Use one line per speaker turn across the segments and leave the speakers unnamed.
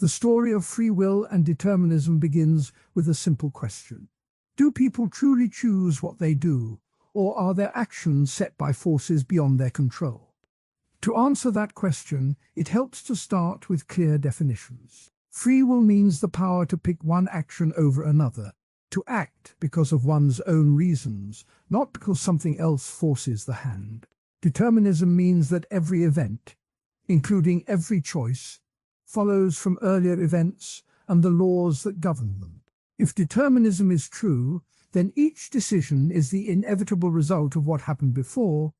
The story of free will and determinism begins with a simple question. Do people truly choose what they do, or are their actions set by forces beyond their control? To answer that question, it helps to start with clear definitions. Free will means the power to pick one action over another, to act because of one's own reasons, not because something else forces the hand. Determinism means that every event, including every choice, follows from earlier events and the laws that govern them. If determinism is true, then each decision is the inevitable result of what happened before,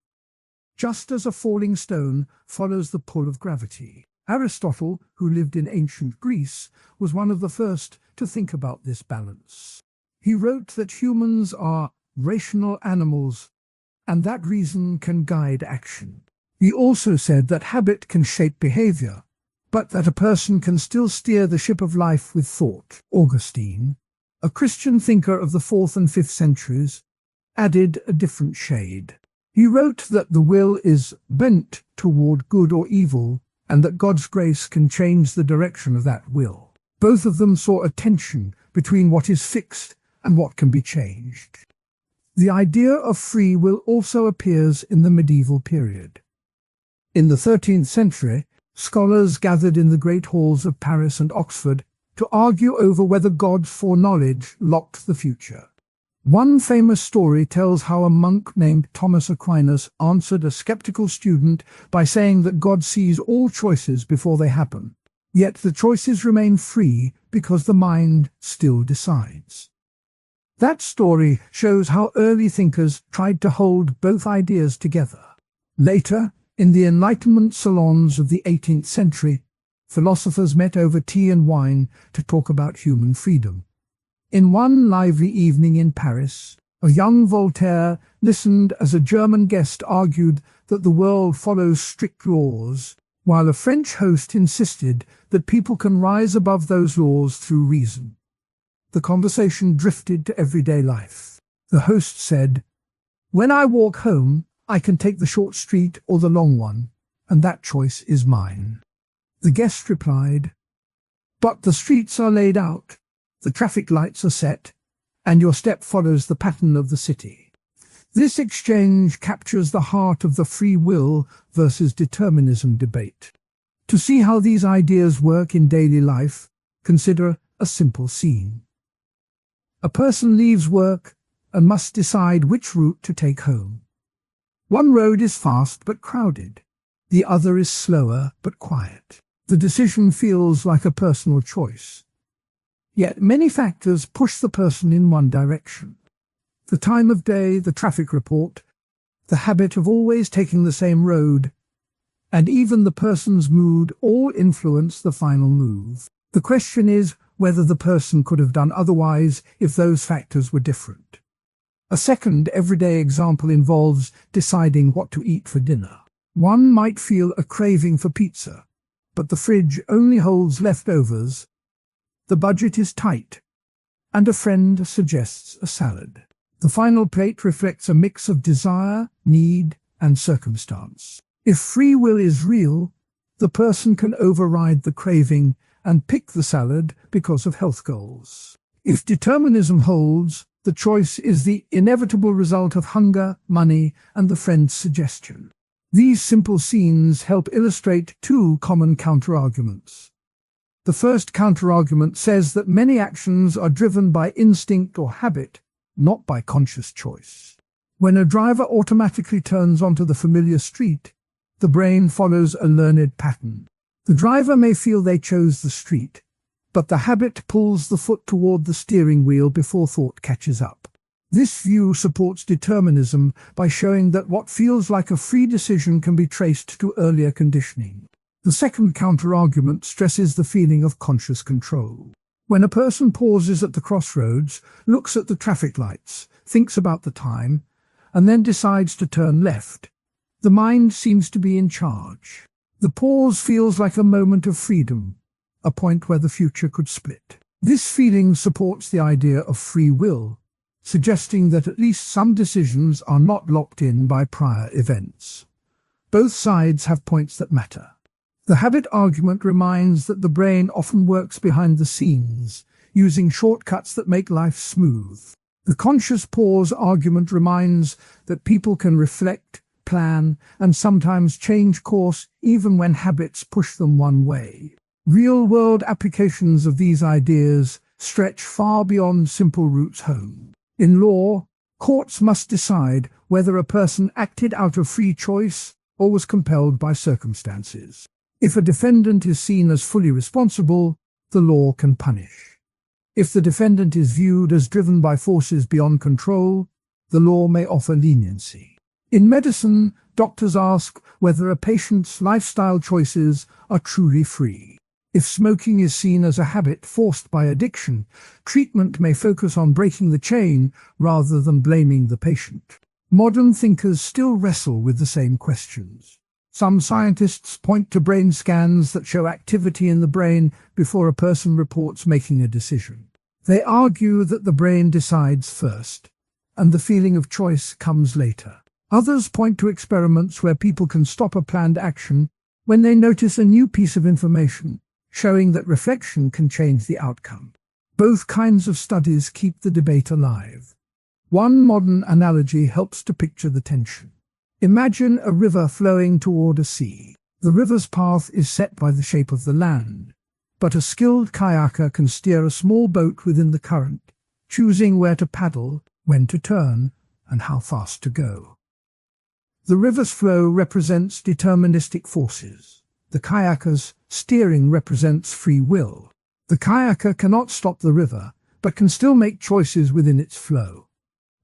just as a falling stone follows the pull of gravity. Aristotle, who lived in ancient Greece, was one of the first to think about this balance. He wrote that humans are rational animals, and that reason can guide action. He also said that habit can shape behavior, but that a person can still steer the ship of life with thought. Augustine, a Christian thinker of the 4th and 5th centuries, added a different shade. He wrote that the will is bent toward good or evil, and that God's grace can change the direction of that will. Both of them saw a tension between what is fixed and what can be changed. The idea of free will also appears in the medieval period. In the 13th century, scholars gathered in the great halls of Paris and Oxford to argue over whether God's foreknowledge locked the future. One famous story tells how a monk named Thomas Aquinas answered a skeptical student by saying that God sees all choices before they happen, yet the choices remain free because the mind still decides. That story shows how early thinkers tried to hold both ideas together. Later, in the Enlightenment salons of the 18th century, philosophers met over tea and wine to talk about human freedom. In one lively evening in Paris, a young Voltaire listened as a German guest argued that the world follows strict laws, while a French host insisted that people can rise above those laws through reason. The conversation drifted to everyday life. The host said, "When I walk home, I can take the short street or the long one, and that choice is mine." The guest replied, "But the streets are laid out, the traffic lights are set, and your step follows the pattern of the city." This exchange captures the heart of the free will versus determinism debate. To see how these ideas work in daily life, consider a simple scene. A person leaves work and must decide which route to take home. One road is fast but crowded. The other is slower but quiet. The decision feels like a personal choice. Yet many factors push the person in one direction. The time of day, the traffic report, the habit of always taking the same road, and even the person's mood all influence the final move. The question is whether the person could have done otherwise if those factors were different. A second everyday example involves deciding what to eat for dinner. One might feel a craving for pizza, but the fridge only holds leftovers, the budget is tight, and a friend suggests a salad. The final plate reflects a mix of desire, need, and circumstance. If free will is real, the person can override the craving and pick the salad because of health goals. If determinism holds, the choice is the inevitable result of hunger, money, and the friend's suggestion. These simple scenes help illustrate two common counterarguments. The first counterargument says that many actions are driven by instinct or habit, not by conscious choice. When a driver automatically turns onto the familiar street, the brain follows a learned pattern. The driver may feel they chose the street, but the habit pulls the foot toward the steering wheel before thought catches up. This view supports determinism by showing that what feels like a free decision can be traced to earlier conditioning. The second counterargument stresses the feeling of conscious control. When a person pauses at the crossroads, looks at the traffic lights, thinks about the time, and then decides to turn left, the mind seems to be in charge. The pause feels like a moment of freedom, a point where the future could split. This feeling supports the idea of free will, suggesting that at least some decisions are not locked in by prior events. Both sides have points that matter. The habit argument reminds that the brain often works behind the scenes, using shortcuts that make life smooth. The conscious pause argument reminds that people can reflect, plan, and sometimes change course even when habits push them one way. Real-world applications of these ideas stretch far beyond simple roots home. In law, courts must decide whether a person acted out of free choice or was compelled by circumstances. If a defendant is seen as fully responsible, the law can punish. If the defendant is viewed as driven by forces beyond control, the law may offer leniency. In medicine, doctors ask whether a patient's lifestyle choices are truly free. If smoking is seen as a habit forced by addiction, treatment may focus on breaking the chain rather than blaming the patient. Modern thinkers still wrestle with the same questions. Some scientists point to brain scans that show activity in the brain before a person reports making a decision. They argue that the brain decides first, and the feeling of choice comes later. Others point to experiments where people can stop a planned action when they notice a new piece of information, showing that reflection can change the outcome. Both kinds of studies keep the debate alive. One modern analogy helps to picture the tension. Imagine a river flowing toward a sea. The river's path is set by the shape of the land, but a skilled kayaker can steer a small boat within the current, choosing where to paddle, when to turn, and how fast to go. The river's flow represents deterministic forces. The kayaker's steering represents free will. The kayaker cannot stop the river, but can still make choices within its flow.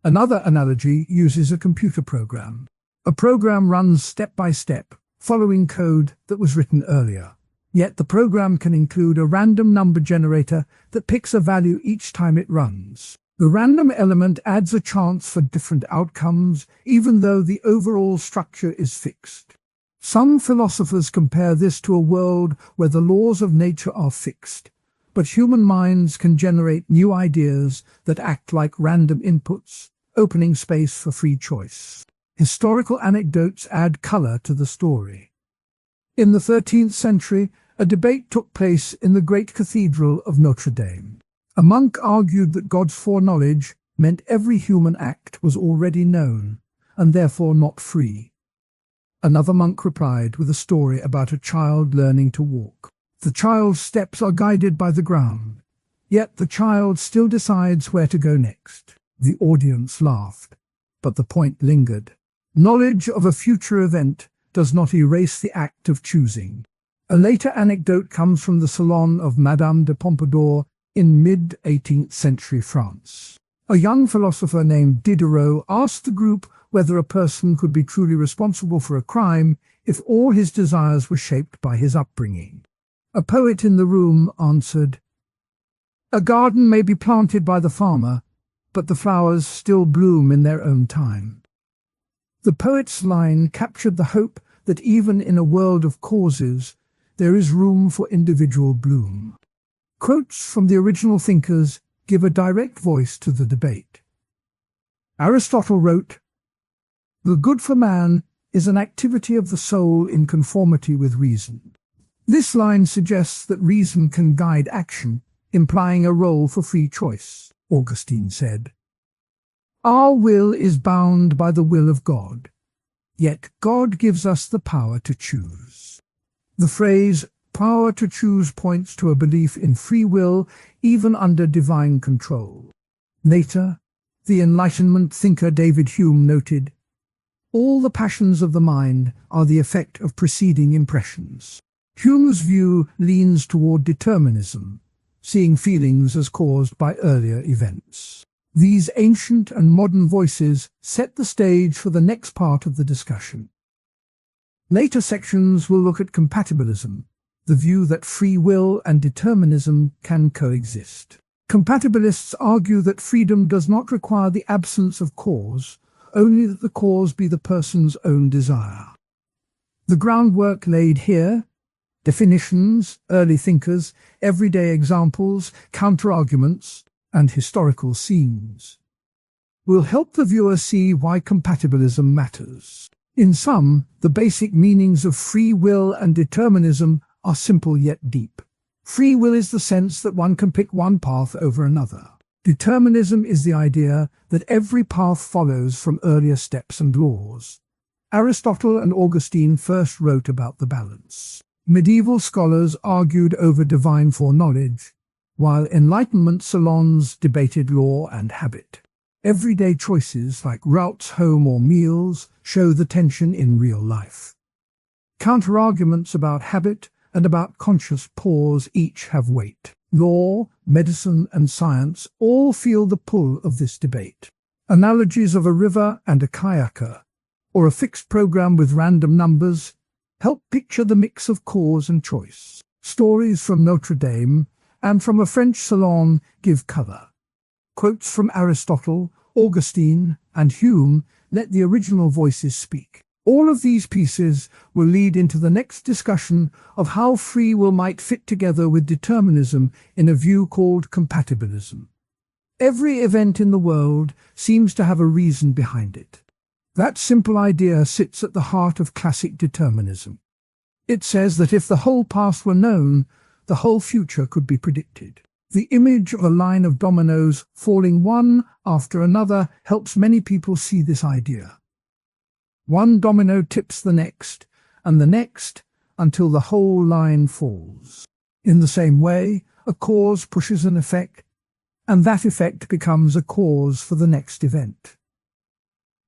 Another analogy uses a computer program. A program runs step by step, following code that was written earlier. Yet the program can include a random number generator that picks a value each time it runs. The random element adds a chance for different outcomes, even though the overall structure is fixed. Some philosophers compare this to a world where the laws of nature are fixed, but human minds can generate new ideas that act like random inputs, opening space for free choice. Historical anecdotes add color to the story. In the 13th century, a debate took place in the great cathedral of Notre Dame. A monk argued that God's foreknowledge meant every human act was already known, and therefore not free. Another monk replied with a story about a child learning to walk. The child's steps are guided by the ground, yet the child still decides where to go next. The audience laughed, but the point lingered. Knowledge of a future event does not erase the act of choosing. A later anecdote comes from the salon of Madame de Pompadour in mid-18th century France. A young philosopher named Diderot asked the group whether a person could be truly responsible for a crime if all his desires were shaped by his upbringing. A poet in the room answered, "A garden may be planted by the farmer, but the flowers still bloom in their own time." The poet's line captured the hope that even in a world of causes, there is room for individual bloom. Quotes from the original thinkers give a direct voice to the debate. Aristotle wrote, "The good for man is an activity of the soul in conformity with reason." This line suggests that reason can guide action, implying a role for free choice. Augustine said, "Our will is bound by the will of God, yet God gives us the power to choose." The phrase power to choose points to a belief in free will even under divine control. Later, the Enlightenment thinker David Hume noted, "All the passions of the mind are the effect of preceding impressions." Hume's view leans toward determinism, seeing feelings as caused by earlier events. These ancient and modern voices set the stage for the next part of the discussion. Later sections will look at compatibilism, the view that free will and determinism can coexist. Compatibilists argue that freedom does not require the absence of cause, only that the cause be the person's own desire. The groundwork laid here, definitions, early thinkers, everyday examples, counterarguments, and historical scenes, will help the viewer see why compatibilism matters. In sum, the basic meanings of free will and determinism are simple yet deep. Free will is the sense that one can pick one path over another. Determinism is the idea that every path follows from earlier steps and laws. Aristotle and Augustine first wrote about the balance. Medieval scholars argued over divine foreknowledge, while Enlightenment salons debated law and habit. Everyday choices like routes home or meals show the tension in real life. Counterarguments about habit and about conscious pause each have weight. Law, medicine, and science all feel the pull of this debate. Analogies of a river and a kayaker, or a fixed program with random numbers, help picture the mix of cause and choice. Stories from Notre Dame and from a French salon give color. Quotes from Aristotle, Augustine, and Hume let the original voices speak. All of these pieces will lead into the next discussion of how free will might fit together with determinism in a view called compatibilism. Every event in the world seems to have a reason behind it. That simple idea sits at the heart of classic determinism. It says that if the whole past were known, the whole future could be predicted. The image of a line of dominoes falling one after another helps many people see this idea. One domino tips the next, and the next, until the whole line falls. In the same way, a cause pushes an effect, and that effect becomes a cause for the next event.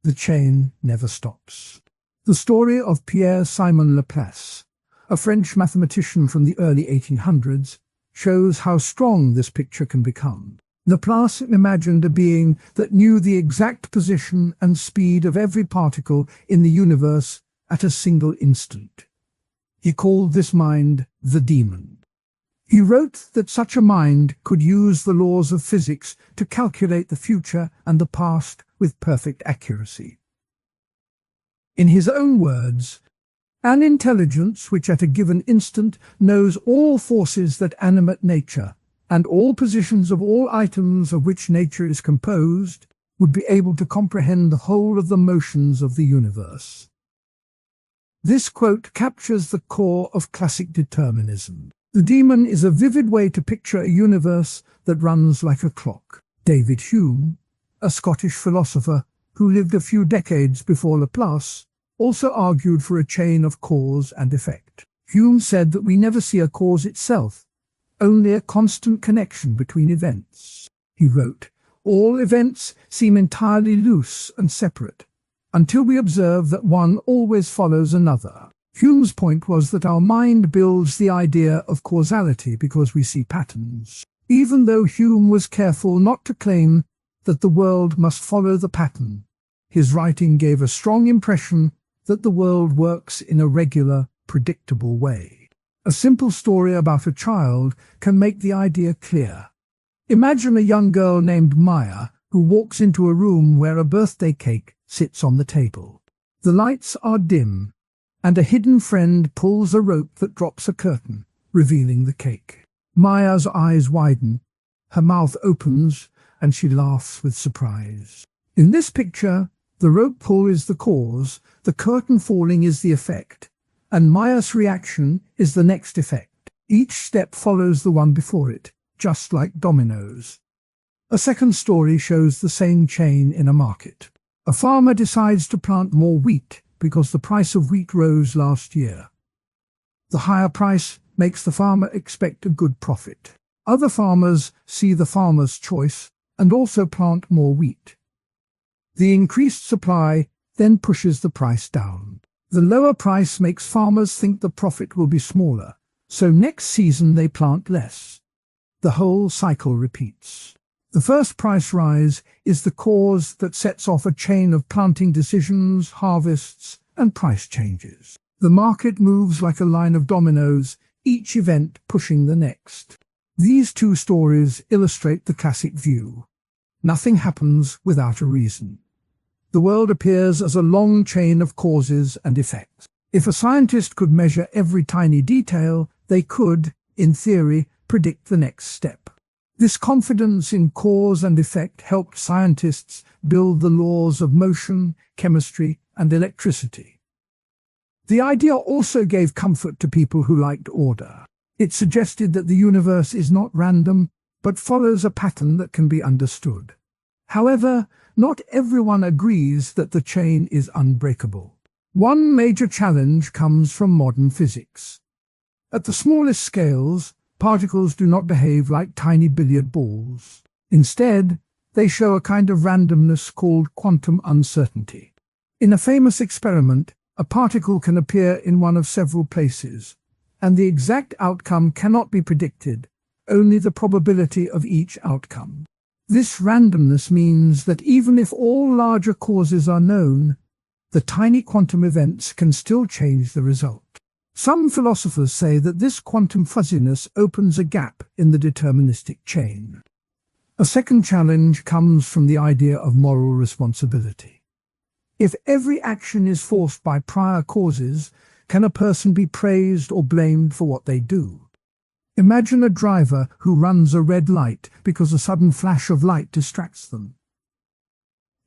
The chain never stops. The story of Pierre-Simon Laplace, a French mathematician from the early 1800s, shows how strong this picture can become. Laplace imagined a being that knew the exact position and speed of every particle in the universe at a single instant. He called this mind the demon. He wrote that such a mind could use the laws of physics to calculate the future and the past with perfect accuracy. In his own words, an intelligence which at a given instant knows all forces that animate nature, and all positions of all items of which nature is composed, would be able to comprehend the whole of the motions of the universe. This quote captures the core of classic determinism. The demon is a vivid way to picture a universe that runs like a clock. David Hume, a Scottish philosopher who lived a few decades before Laplace, also argued for a chain of cause and effect. Hume said that we never see a cause itself, only a constant connection between events. He wrote, "All events seem entirely loose and separate, until we observe that one always follows another." Hume's point was that our mind builds the idea of causality because we see patterns. Even though Hume was careful not to claim that the world must follow the pattern, his writing gave a strong impression that the world works in a regular, predictable way. A simple story about a child can make the idea clear. Imagine a young girl named Maya who walks into a room where a birthday cake sits on the table. The lights are dim, and a hidden friend pulls a rope that drops a curtain, revealing the cake. Maya's eyes widen, her mouth opens, and she laughs with surprise. In this picture, the rope pull is the cause, the curtain falling is the effect, and Maya's reaction is the next effect. Each step follows the one before it, just like dominoes. A second story shows the same chain in a market. A farmer decides to plant more wheat because the price of wheat rose last year. The higher price makes the farmer expect a good profit. Other farmers see the farmer's choice and also plant more wheat. The increased supply then pushes the price down. The lower price makes farmers think the profit will be smaller, so next season they plant less. The whole cycle repeats. The first price rise is the cause that sets off a chain of planting decisions, harvests, and price changes. The market moves like a line of dominoes, each event pushing the next. These two stories illustrate the classic view. Nothing happens without a reason. The world appears as a long chain of causes and effects. If a scientist could measure every tiny detail, they could, in theory, predict the next step. This confidence in cause and effect helped scientists build the laws of motion, chemistry, and electricity. The idea also gave comfort to people who liked order. It suggested that the universe is not random, but follows a pattern that can be understood. However, not everyone agrees that the chain is unbreakable. One major challenge comes from modern physics. At the smallest scales, particles do not behave like tiny billiard balls. Instead, they show a kind of randomness called quantum uncertainty. In a famous experiment, a particle can appear in one of several places, and the exact outcome cannot be predicted, only the probability of each outcome. This randomness means that even if all larger causes are known, the tiny quantum events can still change the result. Some philosophers say that this quantum fuzziness opens a gap in the deterministic chain. A second challenge comes from the idea of moral responsibility. If every action is forced by prior causes, can a person be praised or blamed for what they do? Imagine a driver who runs a red light because a sudden flash of light distracts them.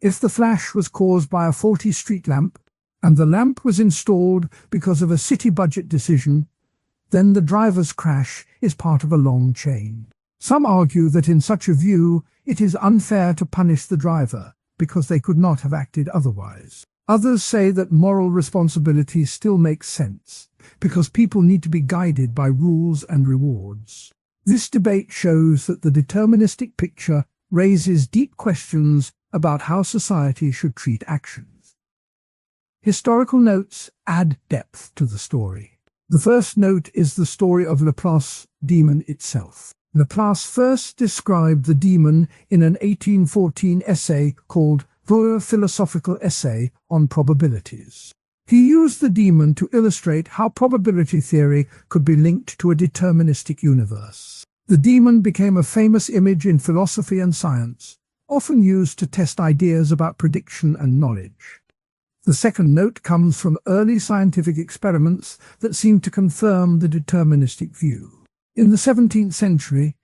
If the flash was caused by a faulty street lamp, and the lamp was installed because of a city budget decision, then the driver's crash is part of a long chain. Some argue that in such a view, it is unfair to punish the driver because they could not have acted otherwise. Others say that moral responsibility still makes sense, because people need to be guided by rules and rewards. This debate shows that the deterministic picture raises deep questions about how society should treat actions. Historical notes add depth to the story. The first note is the story of Laplace's demon itself. Laplace first described the demon in an 1814 essay called The Philosophical Essay on Probabilities. He used the demon to illustrate how probability theory could be linked to a deterministic universe. The demon became a famous image in philosophy and science, often used to test ideas about prediction and knowledge. The second note comes from early scientific experiments that seem to confirm the deterministic view. In the 17th century,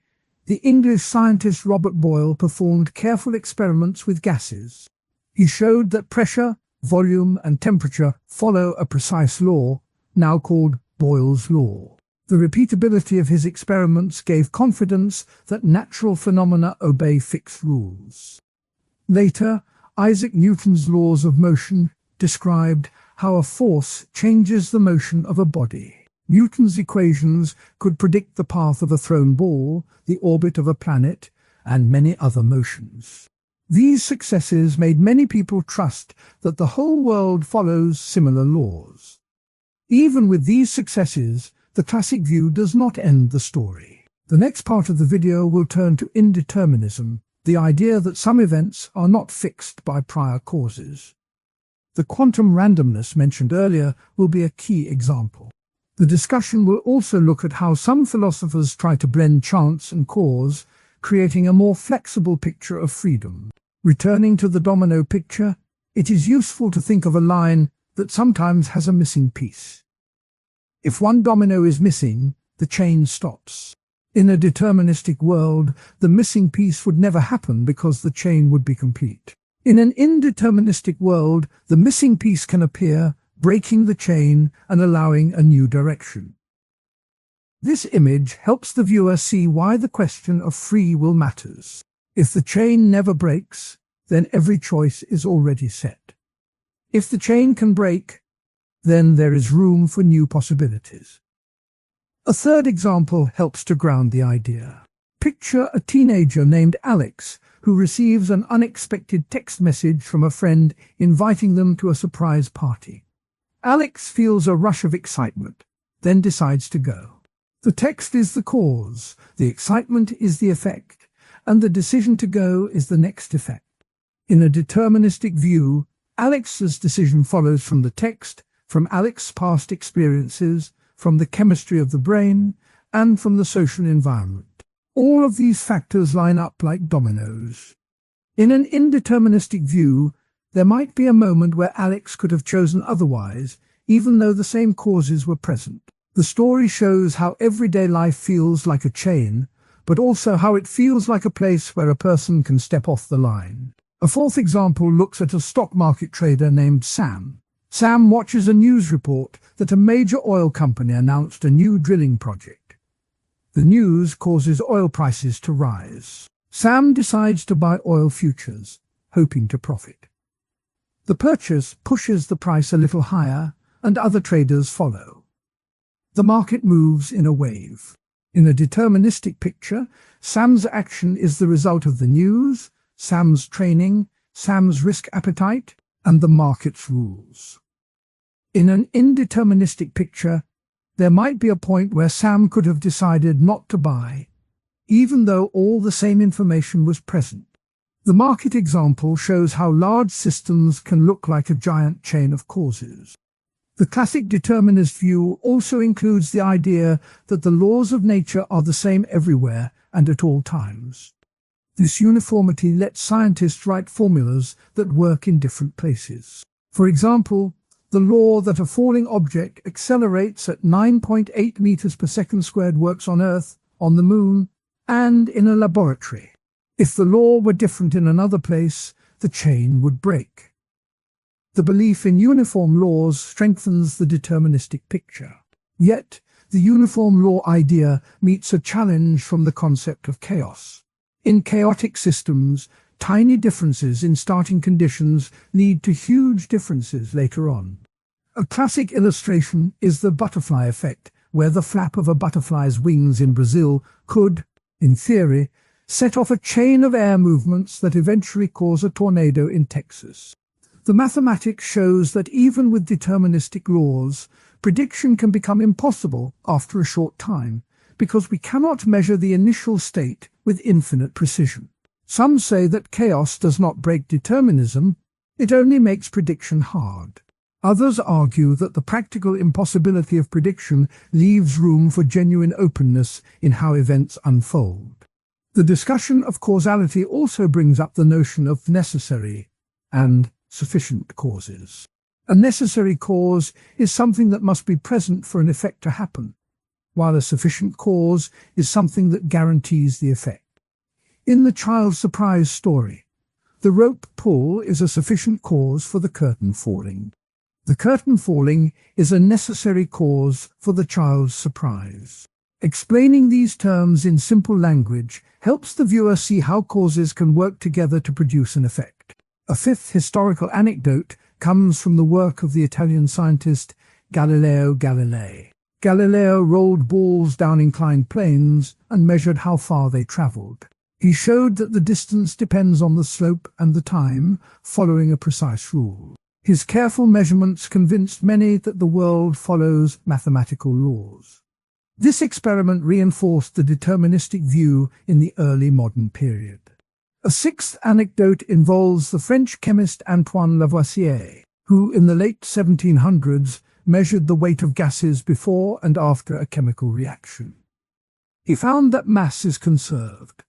the English scientist Robert Boyle performed careful experiments with gases. He showed that pressure, volume, and temperature follow a precise law, now called Boyle's law. The repeatability of his experiments gave confidence that natural phenomena obey fixed rules. Later, Isaac Newton's laws of motion described how a force changes the motion of a body. Newton's equations could predict the path of a thrown ball, the orbit of a planet, and many other motions. These successes made many people trust that the whole world follows similar laws. Even with these successes, the classic view does not end the story. The next part of the video will turn to indeterminism, the idea that some events are not fixed by prior causes. The quantum randomness mentioned earlier will be a key example. The discussion will also look at how some philosophers try to blend chance and cause, creating a more flexible picture of freedom. Returning to the domino picture, it is useful to think of a line that sometimes has a missing piece. If one domino is missing, the chain stops. In a deterministic world, the missing piece would never happen because the chain would be complete. In an indeterministic world, the missing piece can appear, breaking the chain and allowing a new direction. This image helps the viewer see why the question of free will matters. If the chain never breaks, then every choice is already set. If the chain can break, then there is room for new possibilities. A third example helps to ground the idea. Picture a teenager named Alex who receives an unexpected text message from a friend inviting them to a surprise party. Alex feels a rush of excitement, then decides to go. The text is the cause, the excitement is the effect, and the decision to go is the next effect. In a deterministic view, Alex's decision follows from the text, from Alex's past experiences, from the chemistry of the brain, and from the social environment. All of these factors line up like dominoes. In an indeterministic view, there might be a moment where Alex could have chosen otherwise, even though the same causes were present. The story shows how everyday life feels like a chain, but also how it feels like a place where a person can step off the line. A fourth example looks at a stock market trader named Sam. Sam watches a news report that a major oil company announced a new drilling project. The news causes oil prices to rise. Sam decides to buy oil futures, hoping to profit. The purchase pushes the price a little higher, and other traders follow. The market moves in a wave. In a deterministic picture, Sam's action is the result of the news, Sam's training, Sam's risk appetite, and the market's rules. In an indeterministic picture, there might be a point where Sam could have decided not to buy, even though all the same information was present. The market example shows how large systems can look like a giant chain of causes. The classic determinist view also includes the idea that the laws of nature are the same everywhere and at all times. This uniformity lets scientists write formulas that work in different places. For example, the law that a falling object accelerates at 9.8 meters per second squared works on Earth, on the Moon, and in a laboratory. If the law were different in another place, the chain would break. The belief in uniform laws strengthens the deterministic picture. Yet, the uniform law idea meets a challenge from the concept of chaos. In chaotic systems, tiny differences in starting conditions lead to huge differences later on. A classic illustration is the butterfly effect, where the flap of a butterfly's wings in Brazil could, in theory, set off a chain of air movements that eventually cause a tornado in Texas. The mathematics shows that even with deterministic laws, prediction can become impossible after a short time, because we cannot measure the initial state with infinite precision. Some say that chaos does not break determinism, it only makes prediction hard. Others argue that the practical impossibility of prediction leaves room for genuine openness in how events unfold. The discussion of causality also brings up the notion of necessary and sufficient causes. A necessary cause is something that must be present for an effect to happen, while a sufficient cause is something that guarantees the effect. In the child surprise story, the rope pull is a sufficient cause for the curtain falling. The curtain falling is a necessary cause for the child's surprise. Explaining these terms in simple language helps the viewer see how causes can work together to produce an effect. A fifth historical anecdote comes from the work of the Italian scientist Galileo Galilei. Galileo rolled balls down inclined planes and measured how far they traveled. He showed that the distance depends on the slope and the time, following a precise rule. His careful measurements convinced many that the world follows mathematical laws. This experiment reinforced the deterministic view in the early modern period. A sixth anecdote involves the French chemist Antoine Lavoisier, who in the late 1700s measured the weight of gases before and after a chemical reaction. He found that mass is conserved.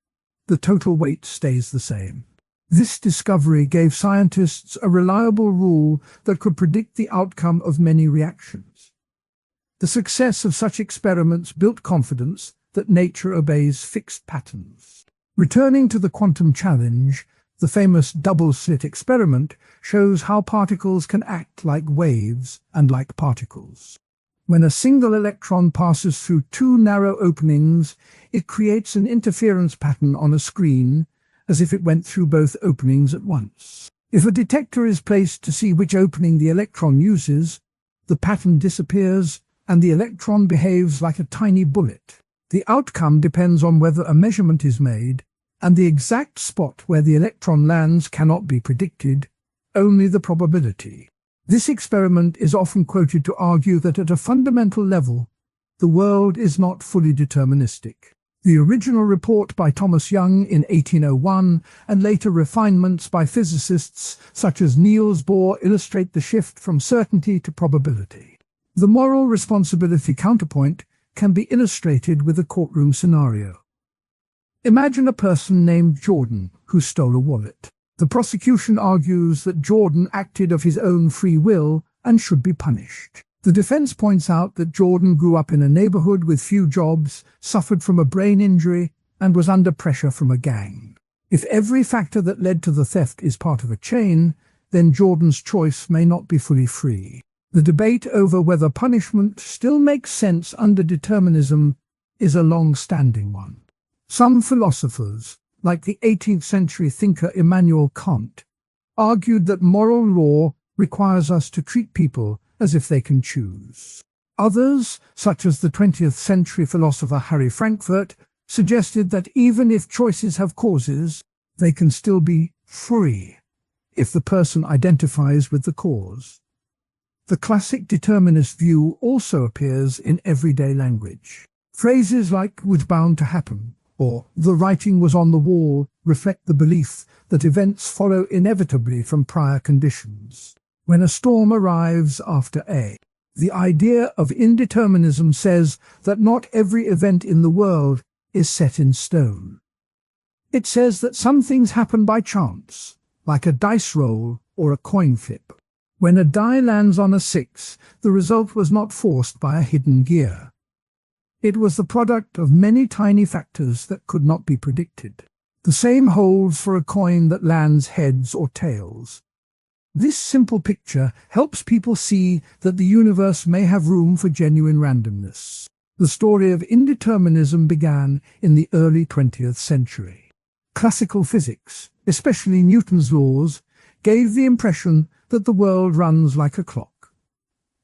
The total weight stays the same. This discovery gave scientists a reliable rule that could predict the outcome of many reactions. The success of such experiments built confidence that nature obeys fixed patterns. Returning to the quantum challenge, the famous double-slit experiment shows how particles can act like waves and like particles. When a single electron passes through two narrow openings, it creates an interference pattern on a screen, as if it went through both openings at once. If a detector is placed to see which opening the electron uses, the pattern disappears and the electron behaves like a tiny bullet. The outcome depends on whether a measurement is made, and the exact spot where the electron lands cannot be predicted, only the probability. This experiment is often quoted to argue that at a fundamental level, the world is not fully deterministic. The original report by Thomas Young in 1801 and later refinements by physicists such as Niels Bohr illustrate the shift from certainty to probability. The moral responsibility counterpoint can be illustrated with a courtroom scenario. Imagine a person named Jordan who stole a wallet. The prosecution argues that Jordan acted of his own free will and should be punished. The defense points out that Jordan grew up in a neighborhood with few jobs, suffered from a brain injury, and was under pressure from a gang. If every factor that led to the theft is part of a chain, then Jordan's choice may not be fully free. The debate over whether punishment still makes sense under determinism is a long-standing one. Some philosophers, like the 18th century thinker Immanuel Kant, argued that moral law requires us to treat people as if they can choose. Others, such as the 20th century philosopher Harry Frankfurt, suggested that even if choices have causes, they can still be free if the person identifies with the cause. The classic determinist view also appears in everyday language. Phrases like "was bound to happen" or "the writing was on the wall" reflect the belief that events follow inevitably from prior conditions. When a storm arrives after A, the idea of indeterminism says that not every event in the world is set in stone. It says that some things happen by chance, like a dice roll or a coin flip. When a die lands on a 6, the result was not forced by a hidden gear. It was the product of many tiny factors that could not be predicted. The same holds for a coin that lands heads or tails. This simple picture helps people see that the universe may have room for genuine randomness. The story of indeterminism began in the early 20th century. Classical physics, especially Newton's laws, gave the impression that the world runs like a clock.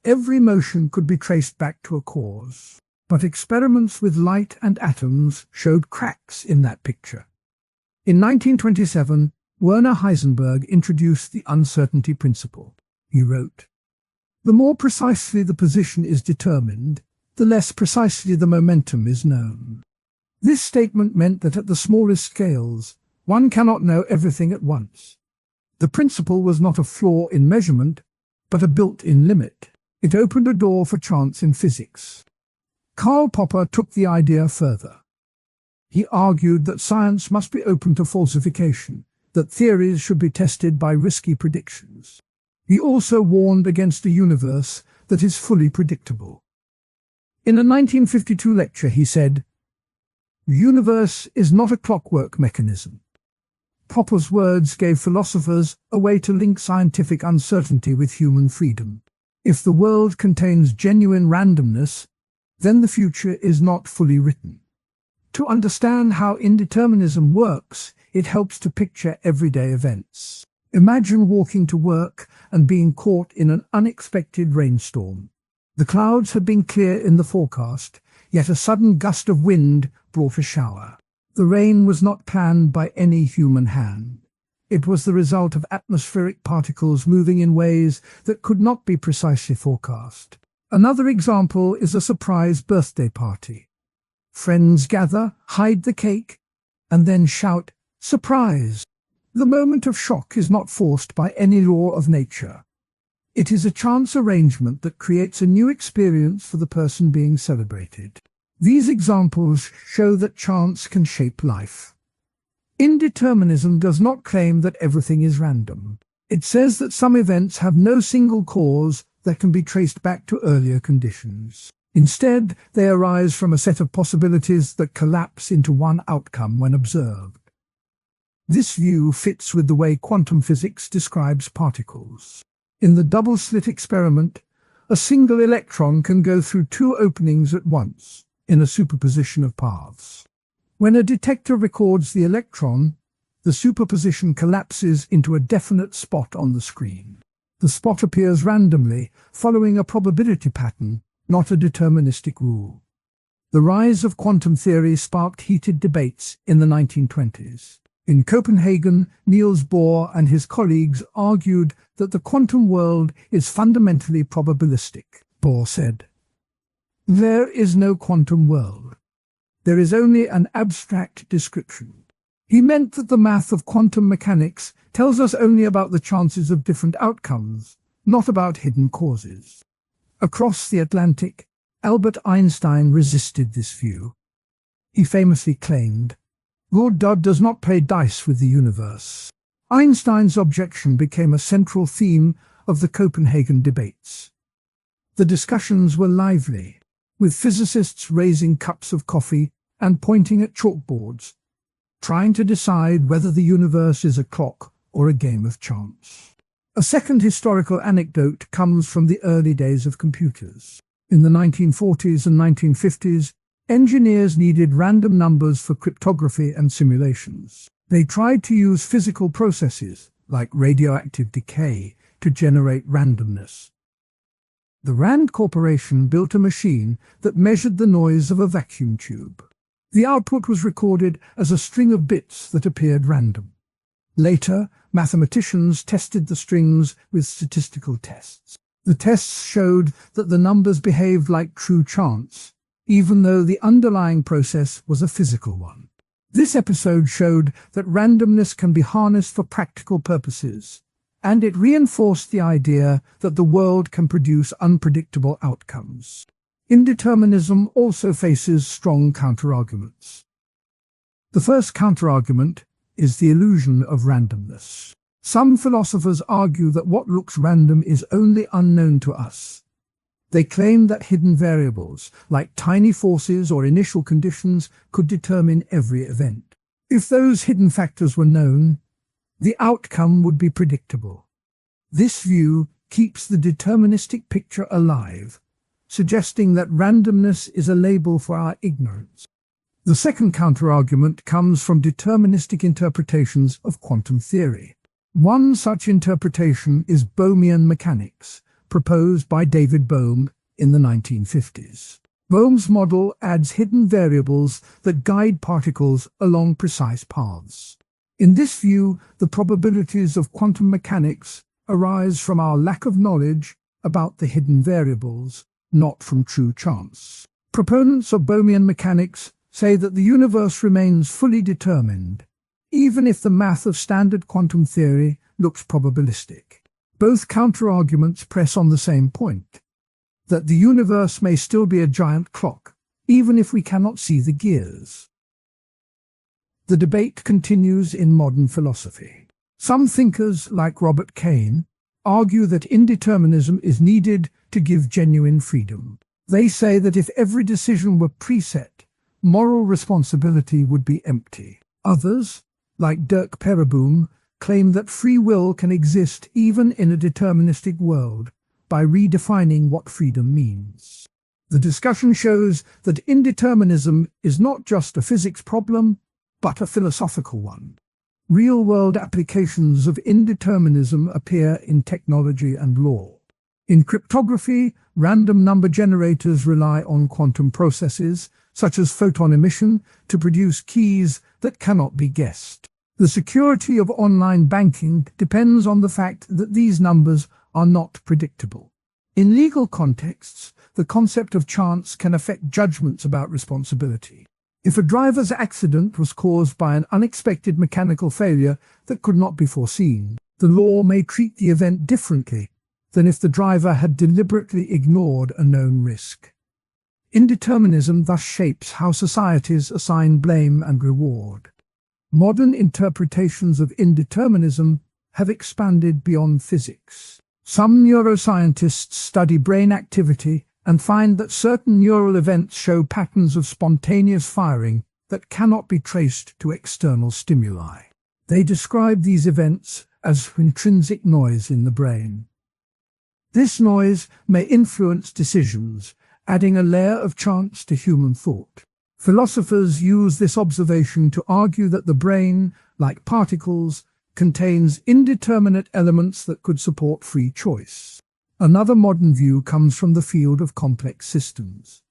Every motion could be traced back to a cause. But experiments with light and atoms showed cracks in that picture. In 1927, Werner Heisenberg introduced the uncertainty principle. He wrote, "The more precisely the position is determined, the less precisely the momentum is known." This statement meant that at the smallest scales, one cannot know everything at once. The principle was not a flaw in measurement, but a built-in limit. It opened a door for chance in physics. Karl Popper took the idea further. He argued that science must be open to falsification, that theories should be tested by risky predictions. He also warned against a universe that is fully predictable. In a 1952 lecture, he said, "The universe is not a clockwork mechanism." Popper's words gave philosophers a way to link scientific uncertainty with human freedom. If the world contains genuine randomness, then the future is not fully written. To understand how indeterminism works, it helps to picture everyday events. Imagine walking to work and being caught in an unexpected rainstorm. The clouds had been clear in the forecast, yet a sudden gust of wind brought a shower. The rain was not planned by any human hand. It was the result of atmospheric particles moving in ways that could not be precisely forecast. Another example is a surprise birthday party. Friends gather, hide the cake, and then shout, "Surprise!" The moment of shock is not forced by any law of nature. It is a chance arrangement that creates a new experience for the person being celebrated. These examples show that chance can shape life. Indeterminism does not claim that everything is random. It says that some events have no single cause that can be traced back to earlier conditions. Instead, they arise from a set of possibilities that collapse into one outcome when observed. This view fits with the way quantum physics describes particles. In the double-slit experiment, a single electron can go through two openings at once, in a superposition of paths. When a detector records the electron, the superposition collapses into a definite spot on the screen. The spot appears randomly, following a probability pattern, not a deterministic rule. The rise of quantum theory sparked heated debates in the 1920s. In Copenhagen, Niels Bohr and his colleagues argued that the quantum world is fundamentally probabilistic. Bohr said, "There is no quantum world. There is only an abstract description." He meant that the math of quantum mechanics tells us only about the chances of different outcomes, not about hidden causes. Across the Atlantic, Albert Einstein resisted this view. He famously claimed, "God does not play dice with the universe." Einstein's objection became a central theme of the Copenhagen debates. The discussions were lively, with physicists raising cups of coffee and pointing at chalkboards, trying to decide whether the universe is a clock or a game of chance. A second historical anecdote comes from the early days of computers. In the 1940s and 1950s, engineers needed random numbers for cryptography and simulations. They tried to use physical processes, like radioactive decay, to generate randomness. The Rand Corporation built a machine that measured the noise of a vacuum tube. The output was recorded as a string of bits that appeared random. Later, mathematicians tested the strings with statistical tests. The tests showed that the numbers behaved like true chance, even though the underlying process was a physical one. This episode showed that randomness can be harnessed for practical purposes, and it reinforced the idea that the world can produce unpredictable outcomes. Indeterminism also faces strong counterarguments. The first counterargument is the illusion of randomness. Some philosophers argue that what looks random is only unknown to us. They claim that hidden variables, like tiny forces or initial conditions, could determine every event. If those hidden factors were known, the outcome would be predictable. This view keeps the deterministic picture alive, suggesting that randomness is a label for our ignorance. The second counterargument comes from deterministic interpretations of quantum theory. One such interpretation is Bohmian mechanics, proposed by David Bohm in the 1950s. Bohm's model adds hidden variables that guide particles along precise paths. In this view, the probabilities of quantum mechanics arise from our lack of knowledge about the hidden variables, not from true chance. Proponents of Bohmian mechanics say that the universe remains fully determined, even if the math of standard quantum theory looks probabilistic. Both counterarguments press on the same point, that the universe may still be a giant clock, even if we cannot see the gears. The debate continues in modern philosophy. Some thinkers, like Robert Kane, argue that indeterminism is needed to give genuine freedom. They say that if every decision were preset, moral responsibility would be empty. Others, like Dirk Perreboom, claim that free will can exist even in a deterministic world by redefining what freedom means. The discussion shows that indeterminism is not just a physics problem, but a philosophical one. Real-world applications of indeterminism appear in technology and law. In cryptography, random number generators rely on quantum processes, such as photon emission, to produce keys that cannot be guessed. The security of online banking depends on the fact that these numbers are not predictable. In legal contexts, the concept of chance can affect judgments about responsibility. If a driver's accident was caused by an unexpected mechanical failure that could not be foreseen, the law may treat the event differently than if the driver had deliberately ignored a known risk. Indeterminism thus shapes how societies assign blame and reward. Modern interpretations of indeterminism have expanded beyond physics. Some neuroscientists study brain activity and find that certain neural events show patterns of spontaneous firing that cannot be traced to external stimuli. They describe these events as intrinsic noise in the brain. This noise may influence decisions, adding a layer of chance to human thought. Philosophers use this observation to argue that the brain, like particles, contains indeterminate elements that could support free choice. Another modern view comes from the field of complex systems.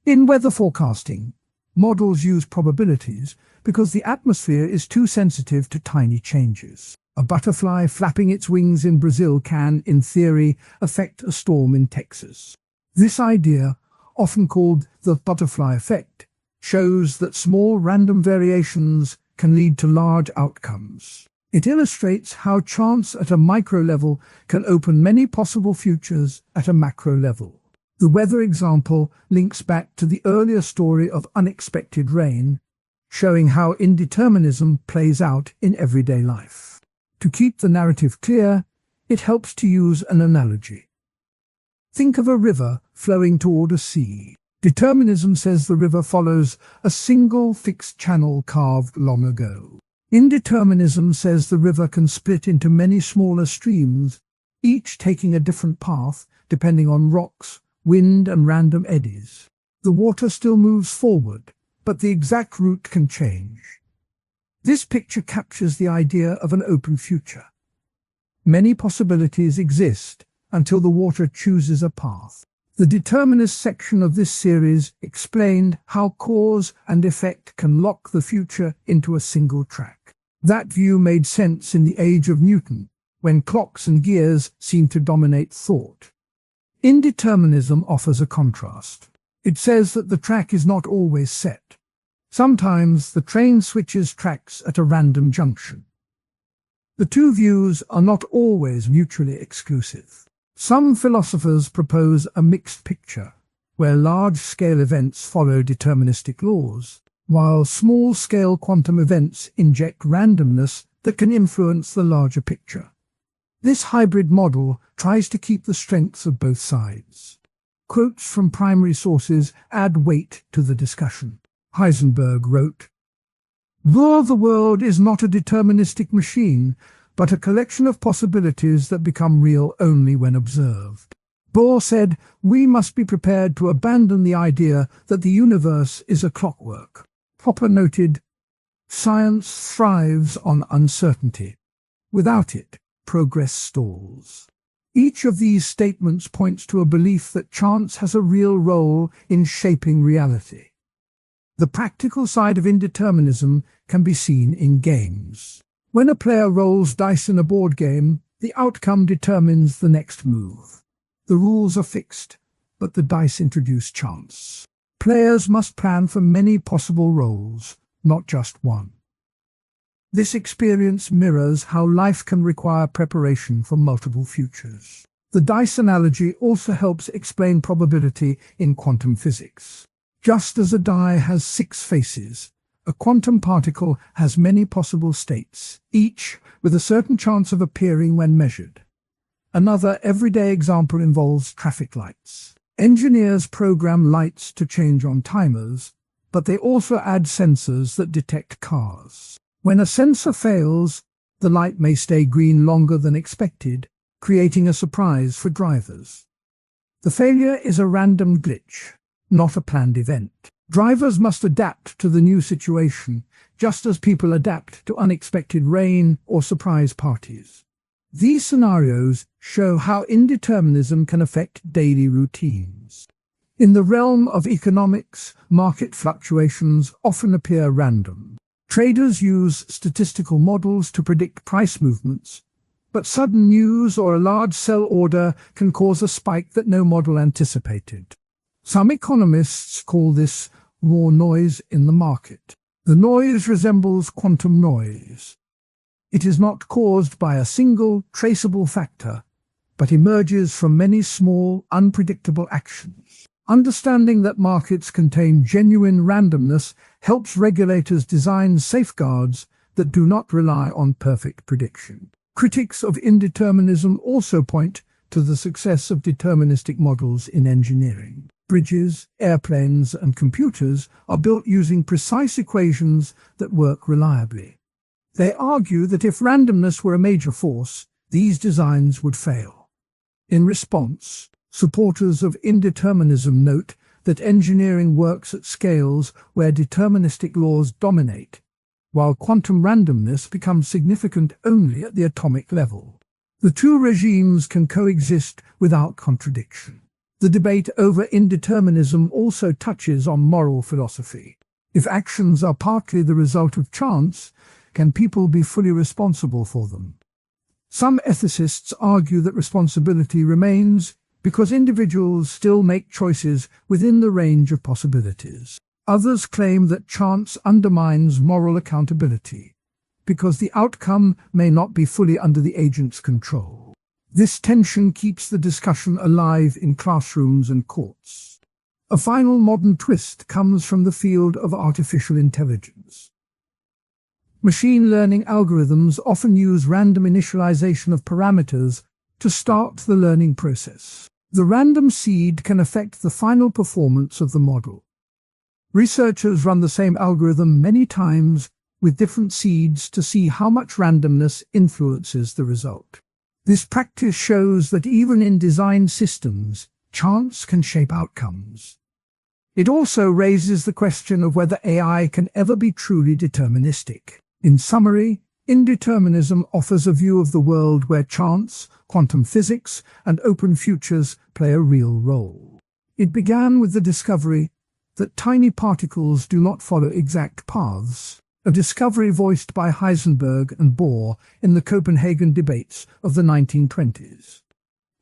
In weather forecasting, models use probabilities because the atmosphere is too sensitive to tiny changes. A butterfly flapping its wings in Brazil can, in theory, affect a storm in Texas. This idea, often called the butterfly effect, shows that small random variations can lead to large outcomes. It illustrates how chance at a micro level can open many possible futures at a macro level. The weather example links back to the earlier story of unexpected rain, showing how indeterminism plays out in everyday life. To keep the narrative clear, it helps to use an analogy. Think of a river flowing toward a sea. Determinism says the river follows a single fixed channel carved long ago. Indeterminism says the river can split into many smaller streams, each taking a different path depending on rocks, wind, and random eddies. The water still moves forward, but the exact route can change. This picture captures the idea of an open future. Many possibilities exist until the water chooses a path. The determinist section of this series explained how cause and effect can lock the future into a single track. That view made sense in the age of Newton, when clocks and gears seemed to dominate thought. Indeterminism offers a contrast. It says that the track is not always set. Sometimes the train switches tracks at a random junction. The two views are not always mutually exclusive. Some philosophers propose a mixed picture, where large-scale events follow deterministic laws, while small-scale quantum events inject randomness that can influence the larger picture. This hybrid model tries to keep the strengths of both sides. Quotes from primary sources add weight to the discussion. Heisenberg wrote, "Though the world is not a deterministic machine, but a collection of possibilities that become real only when observed." Bohr said, "We must be prepared to abandon the idea that the universe is a clockwork." Popper noted, "Science thrives on uncertainty. Without it, progress stalls." Each of these statements points to a belief that chance has a real role in shaping reality. The practical side of indeterminism can be seen in games. When a player rolls dice in a board game, the outcome determines the next move. The rules are fixed, but the dice introduce chance. Players must plan for many possible rolls, not just one. This experience mirrors how life can require preparation for multiple futures. The dice analogy also helps explain probability in quantum physics. Just as a die has 6 faces, a quantum particle has many possible states, each with a certain chance of appearing when measured. Another everyday example involves traffic lights. Engineers program lights to change on timers, but they also add sensors that detect cars. When a sensor fails, the light may stay green longer than expected, creating a surprise for drivers. The failure is a random glitch, not a planned event. Drivers must adapt to the new situation, just as people adapt to unexpected rain or surprise parties. These scenarios show how indeterminism can affect daily routines. In the realm of economics, market fluctuations often appear random. Traders use statistical models to predict price movements, but sudden news or a large sell order can cause a spike that no model anticipated. Some economists call this raw noise in the market. The noise resembles quantum noise. It is not caused by a single, traceable factor, but emerges from many small, unpredictable actions. Understanding that markets contain genuine randomness helps regulators design safeguards that do not rely on perfect prediction. Critics of indeterminism also point to the success of deterministic models in engineering. Bridges, airplanes, and computers are built using precise equations that work reliably. They argue that if randomness were a major force, these designs would fail. In response, supporters of indeterminism note that engineering works at scales where deterministic laws dominate, while quantum randomness becomes significant only at the atomic level. The two regimes can coexist without contradiction. The debate over indeterminism also touches on moral philosophy. If actions are partly the result of chance, can people be fully responsible for them? Some ethicists argue that responsibility remains because individuals still make choices within the range of possibilities. Others claim that chance undermines moral accountability because the outcome may not be fully under the agent's control. This tension keeps the discussion alive in classrooms and courts. A final modern twist comes from the field of artificial intelligence. Machine learning algorithms often use random initialization of parameters to start the learning process. The random seed can affect the final performance of the model. Researchers run the same algorithm many times with different seeds to see how much randomness influences the result. This practice shows that even in design systems, chance can shape outcomes. It also raises the question of whether AI can ever be truly deterministic. In summary, indeterminism offers a view of the world where chance, quantum physics, and open futures play a real role. It began with the discovery that tiny particles do not follow exact paths, a discovery voiced by Heisenberg and Bohr in the Copenhagen debates of the 1920s.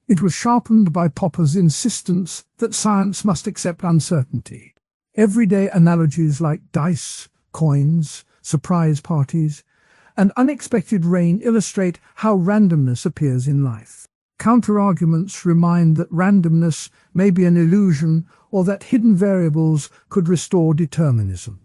It was sharpened by Popper's insistence that science must accept uncertainty. Everyday analogies like dice, coins, surprise parties, and unexpected rain illustrate how randomness appears in life. Counterarguments remind that randomness may be an illusion or that hidden variables could restore determinism.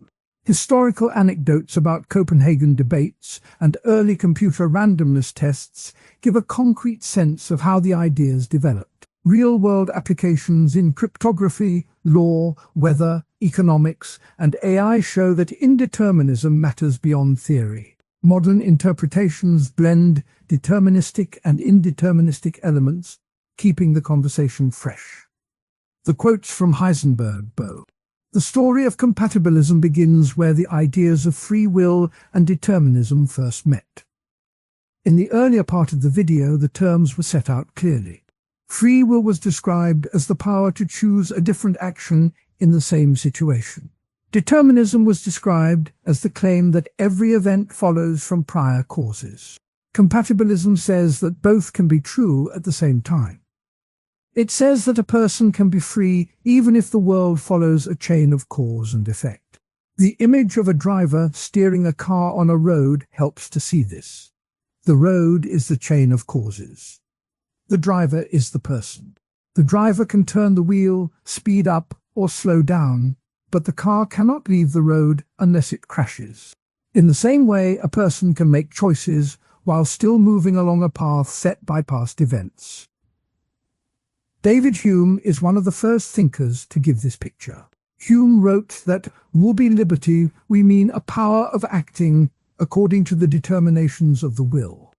Historical anecdotes about Copenhagen debates and early computer randomness tests give a concrete sense of how the ideas developed. Real-world applications in cryptography, law, weather, economics, and AI show that indeterminism matters beyond theory. Modern interpretations blend deterministic and indeterministic elements, keeping the conversation fresh. The quotes from Heisenberg, Bo. The story of compatibilism begins where the ideas of free will and determinism first met. In the earlier part of the video, the terms were set out clearly. Free will was described as the power to choose a different action in the same situation. Determinism was described as the claim that every event follows from prior causes. Compatibilism says that both can be true at the same time. It says that a person can be free even if the world follows a chain of cause and effect. The image of a driver steering a car on a road helps to see this. The road is the chain of causes. The driver is the person. The driver can turn the wheel, speed up, or slow down, but the car cannot leave the road unless it crashes. In the same way, a person can make choices while still moving along a path set by past events. David Hume is one of the first thinkers to give this picture. Hume wrote that would-be liberty we mean a power of acting according to the determinations of the will.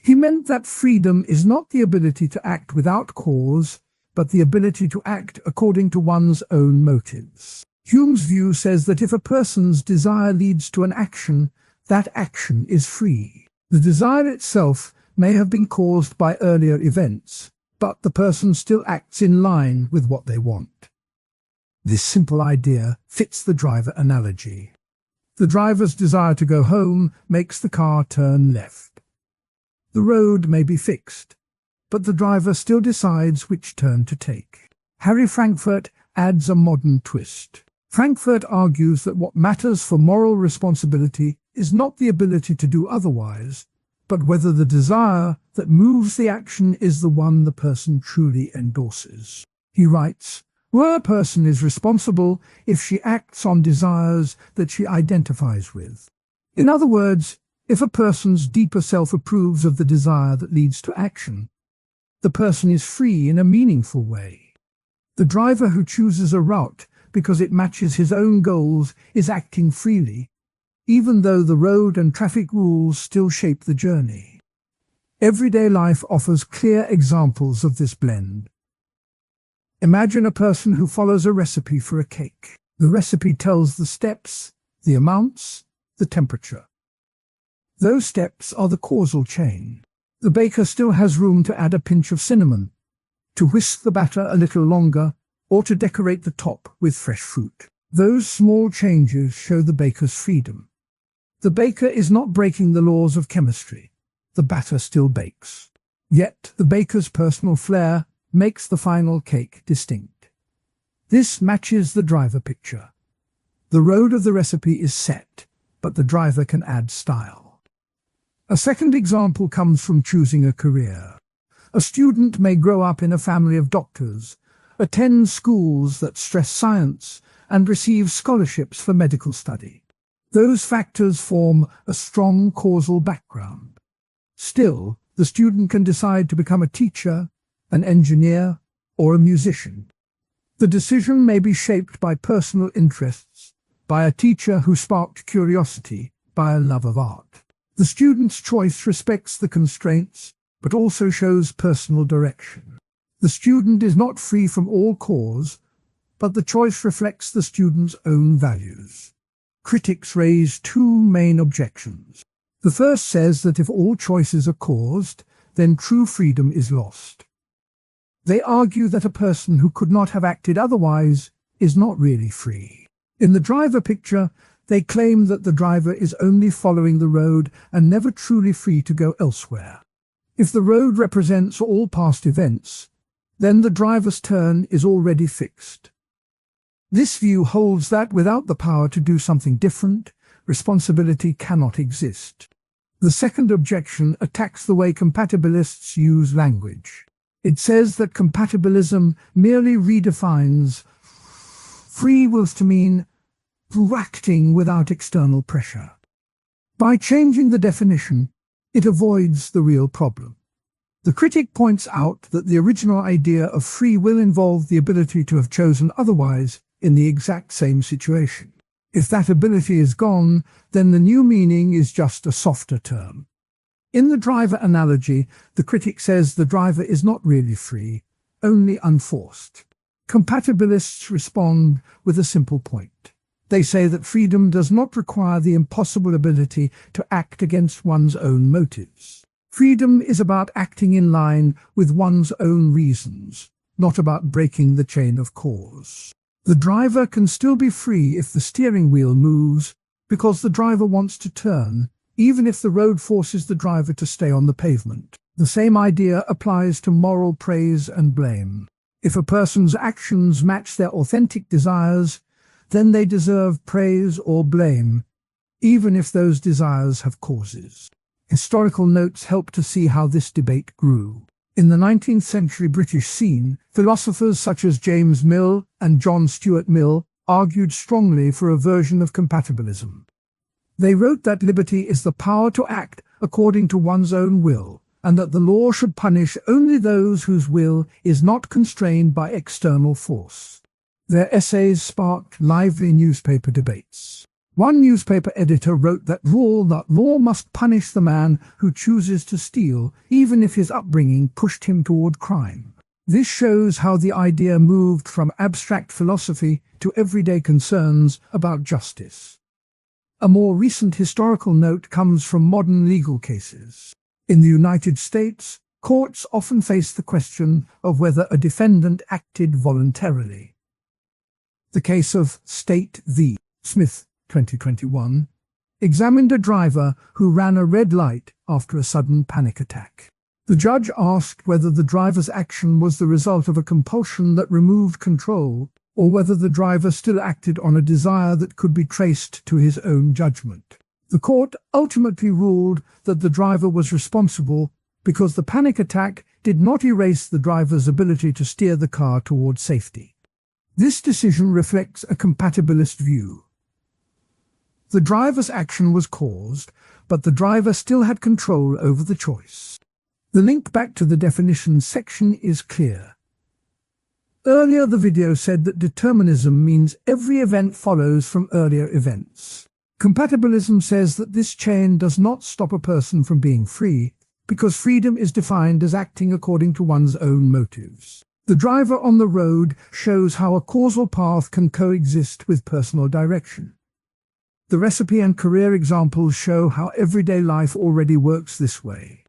He meant that freedom is not the ability to act without cause, but the ability to act according to one's own motives. Hume's view says that if a person's desire leads to an action, that action is free. The desire itself may have been caused by earlier events, but the person still acts in line with what they want. This simple idea fits the driver analogy. The driver's desire to go home makes the car turn left. The road may be fixed, but the driver still decides which turn to take. Harry Frankfurt adds a modern twist. Frankfurt argues that what matters for moral responsibility is not the ability to do otherwise, but whether the desire that moves the action is the one the person truly endorses. He writes, "Well, a person is responsible if she acts on desires that she identifies with." In other words, if a person's deeper self approves of the desire that leads to action, the person is free in a meaningful way. The driver who chooses a route because it matches his own goals is acting freely, even though the road and traffic rules still shape the journey. Everyday life offers clear examples of this blend. Imagine a person who follows a recipe for a cake. The recipe tells the steps, the amounts, the temperature. Those steps are the causal chain. The baker still has room to add a pinch of cinnamon, to whisk the batter a little longer, or to decorate the top with fresh fruit. Those small changes show the baker's freedom. The baker is not breaking the laws of chemistry. The batter still bakes. Yet the baker's personal flair makes the final cake distinct. This matches the driver picture. The road of the recipe is set, but the driver can add style. A second example comes from choosing a career. A student may grow up in a family of doctors, attend schools that stress science, and receive scholarships for medical study. Those factors form a strong causal background. Still, the student can decide to become a teacher, an engineer, or a musician. The decision may be shaped by personal interests, by a teacher who sparked curiosity, by a love of art. The student's choice respects the constraints, but also shows personal direction. The student is not free from all cause, but the choice reflects the student's own values. Critics raise two main objections. The first says that if all choices are caused, then true freedom is lost. They argue that a person who could not have acted otherwise is not really free. In the driver picture, they claim that the driver is only following the road and never truly free to go elsewhere. If the road represents all past events, then the driver's turn is already fixed. This view holds that without the power to do something different, responsibility cannot exist. The second objection attacks the way compatibilists use language. It says that compatibilism merely redefines free will to mean acting without external pressure. By changing the definition, it avoids the real problem. The critic points out that the original idea of free will involved the ability to have chosen otherwise in the exact same situation. If that ability is gone, then the new meaning is just a softer term. In the driver analogy, the critic says the driver is not really free, only unforced. Compatibilists respond with a simple point. They say that freedom does not require the impossible ability to act against one's own motives. Freedom is about acting in line with one's own reasons, not about breaking the chain of cause. The driver can still be free if the steering wheel moves, because the driver wants to turn, even if the road forces the driver to stay on the pavement. The same idea applies to moral praise and blame. If a person's actions match their authentic desires, then they deserve praise or blame, even if those desires have causes. Historical notes help to see how this debate grew. In the 19th century British scene, philosophers such as James Mill and John Stuart Mill argued strongly for a version of compatibilism. They wrote that liberty is the power to act according to one's own will, and that the law should punish only those whose will is not constrained by external force. Their essays sparked lively newspaper debates. One newspaper editor wrote that law must punish the man who chooses to steal, even if his upbringing pushed him toward crime. This shows how the idea moved from abstract philosophy to everyday concerns about justice. A more recent historical note comes from modern legal cases. In the United States, courts often face the question of whether a defendant acted voluntarily. The case of State v. Smith, 2021, examined a driver who ran a red light after a sudden panic attack. The judge asked whether the driver's action was the result of a compulsion that removed control, or whether the driver still acted on a desire that could be traced to his own judgment. The court ultimately ruled that the driver was responsible because the panic attack did not erase the driver's ability to steer the car toward safety. This decision reflects a compatibilist view. The driver's action was caused, but the driver still had control over the choice. The link back to the definitions section is clear. Earlier the video said that determinism means every event follows from earlier events. Compatibilism says that this chain does not stop a person from being free, because freedom is defined as acting according to one's own motives. The driver on the road shows how a causal path can coexist with personal direction. The recipe and career examples show how everyday life already works this way.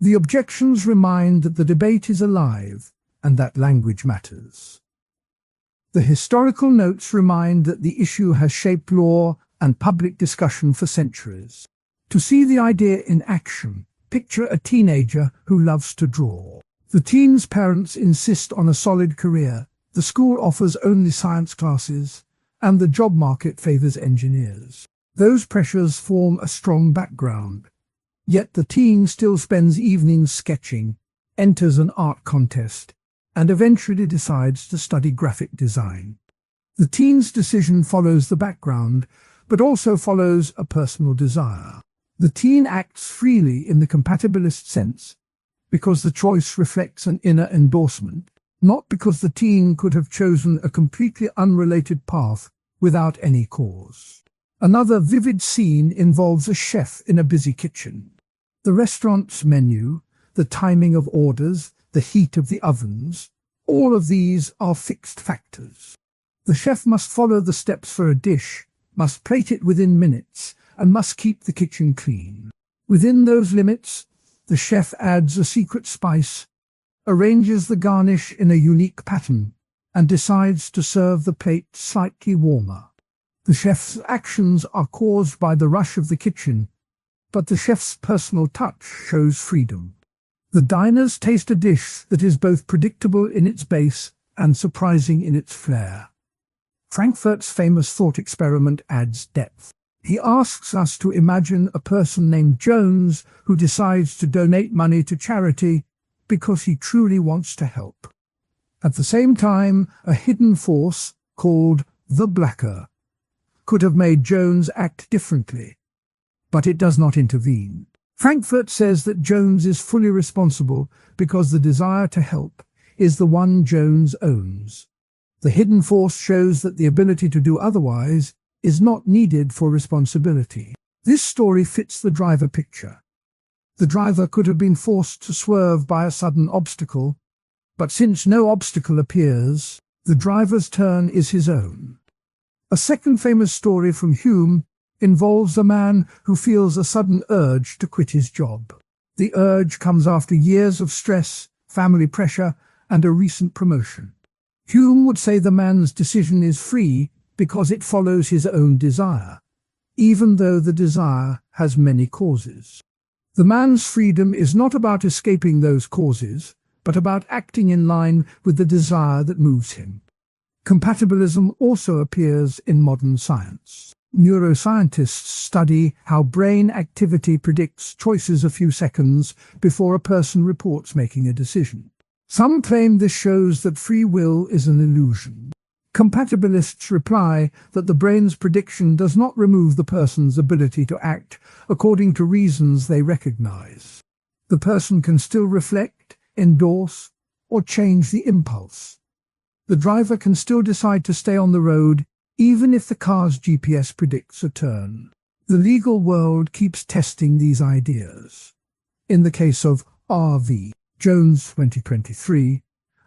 The objections remind that the debate is alive and that language matters. The historical notes remind that the issue has shaped law and public discussion for centuries. To see the idea in action, picture a teenager who loves to draw. The teen's parents insist on a solid career, the school offers only science classes, and the job market favors engineers. Those pressures form a strong background. Yet the teen still spends evenings sketching, enters an art contest, and eventually decides to study graphic design. The teen's decision follows the background, but also follows a personal desire. The teen acts freely in the compatibilist sense, because the choice reflects an inner endorsement, not because the teen could have chosen a completely unrelated path without any cause. Another vivid scene involves a chef in a busy kitchen. The restaurant's menu, the timing of orders, the heat of the ovens, all of these are fixed factors. The chef must follow the steps for a dish, must plate it within minutes, and must keep the kitchen clean. Within those limits, the chef adds a secret spice, arranges the garnish in a unique pattern, and decides to serve the plate slightly warmer. The chef's actions are caused by the rush of the kitchen, but the chef's personal touch shows freedom. The diners taste a dish that is both predictable in its base and surprising in its flair. Frankfurt's famous thought experiment adds depth. He asks us to imagine a person named Jones who decides to donate money to charity because he truly wants to help. At the same time, a hidden force, called the Blacker, could have made Jones act differently, but it does not intervene. Frankfurt says that Jones is fully responsible because the desire to help is the one Jones owns. The hidden force shows that the ability to do otherwise is not needed for responsibility. This story fits the driver picture. The driver could have been forced to swerve by a sudden obstacle, but since no obstacle appears, the driver's turn is his own. A second famous story from Hume involves a man who feels a sudden urge to quit his job. The urge comes after years of stress, family pressure, and a recent promotion. Hume would say the man's decision is free because it follows his own desire, even though the desire has many causes. The man's freedom is not about escaping those causes, but about acting in line with the desire that moves him. Compatibilism also appears in modern science. Neuroscientists study how brain activity predicts choices a few seconds before a person reports making a decision. Some claim this shows that free will is an illusion. Compatibilists reply that the brain's prediction does not remove the person's ability to act according to reasons they recognize. The person can still reflect, endorse, or change the impulse. The driver can still decide to stay on the road even if the car's GPS predicts a turn. The legal world keeps testing these ideas. In the case of R.V. Jones 2023,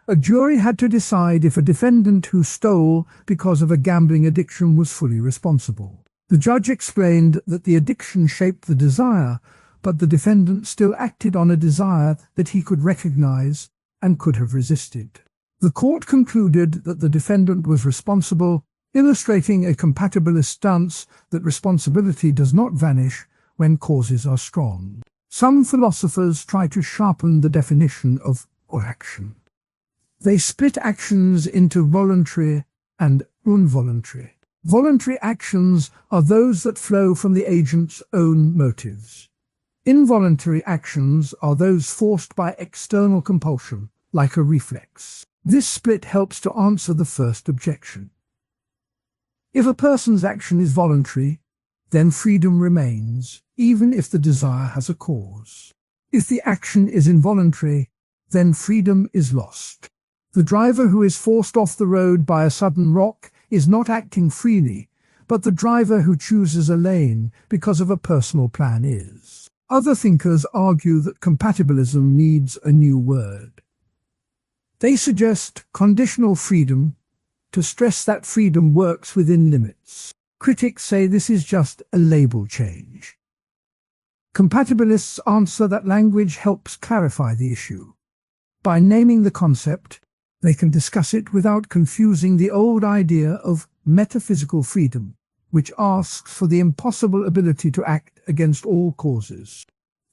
a jury had to decide if a defendant who stole because of a gambling addiction was fully responsible. The judge explained that the addiction shaped the desire, but the defendant still acted on a desire that he could recognize and could have resisted. The court concluded that the defendant was responsible, illustrating a compatibilist stance that responsibility does not vanish when causes are strong. Some philosophers try to sharpen the definition of action. They split actions into voluntary and involuntary. Voluntary actions are those that flow from the agent's own motives. Involuntary actions are those forced by external compulsion, like a reflex. This split helps to answer the first objection. If a person's action is voluntary, then freedom remains, even if the desire has a cause. If the action is involuntary, then freedom is lost. The driver who is forced off the road by a sudden rock is not acting freely, but the driver who chooses a lane because of a personal plan is. Other thinkers argue that compatibilism needs a new word. They suggest conditional freedom to stress that freedom works within limits. Critics say this is just a label change. Compatibilists answer that language helps clarify the issue. By naming the concept, they can discuss it without confusing the old idea of metaphysical freedom, which asks for the impossible ability to act against all causes.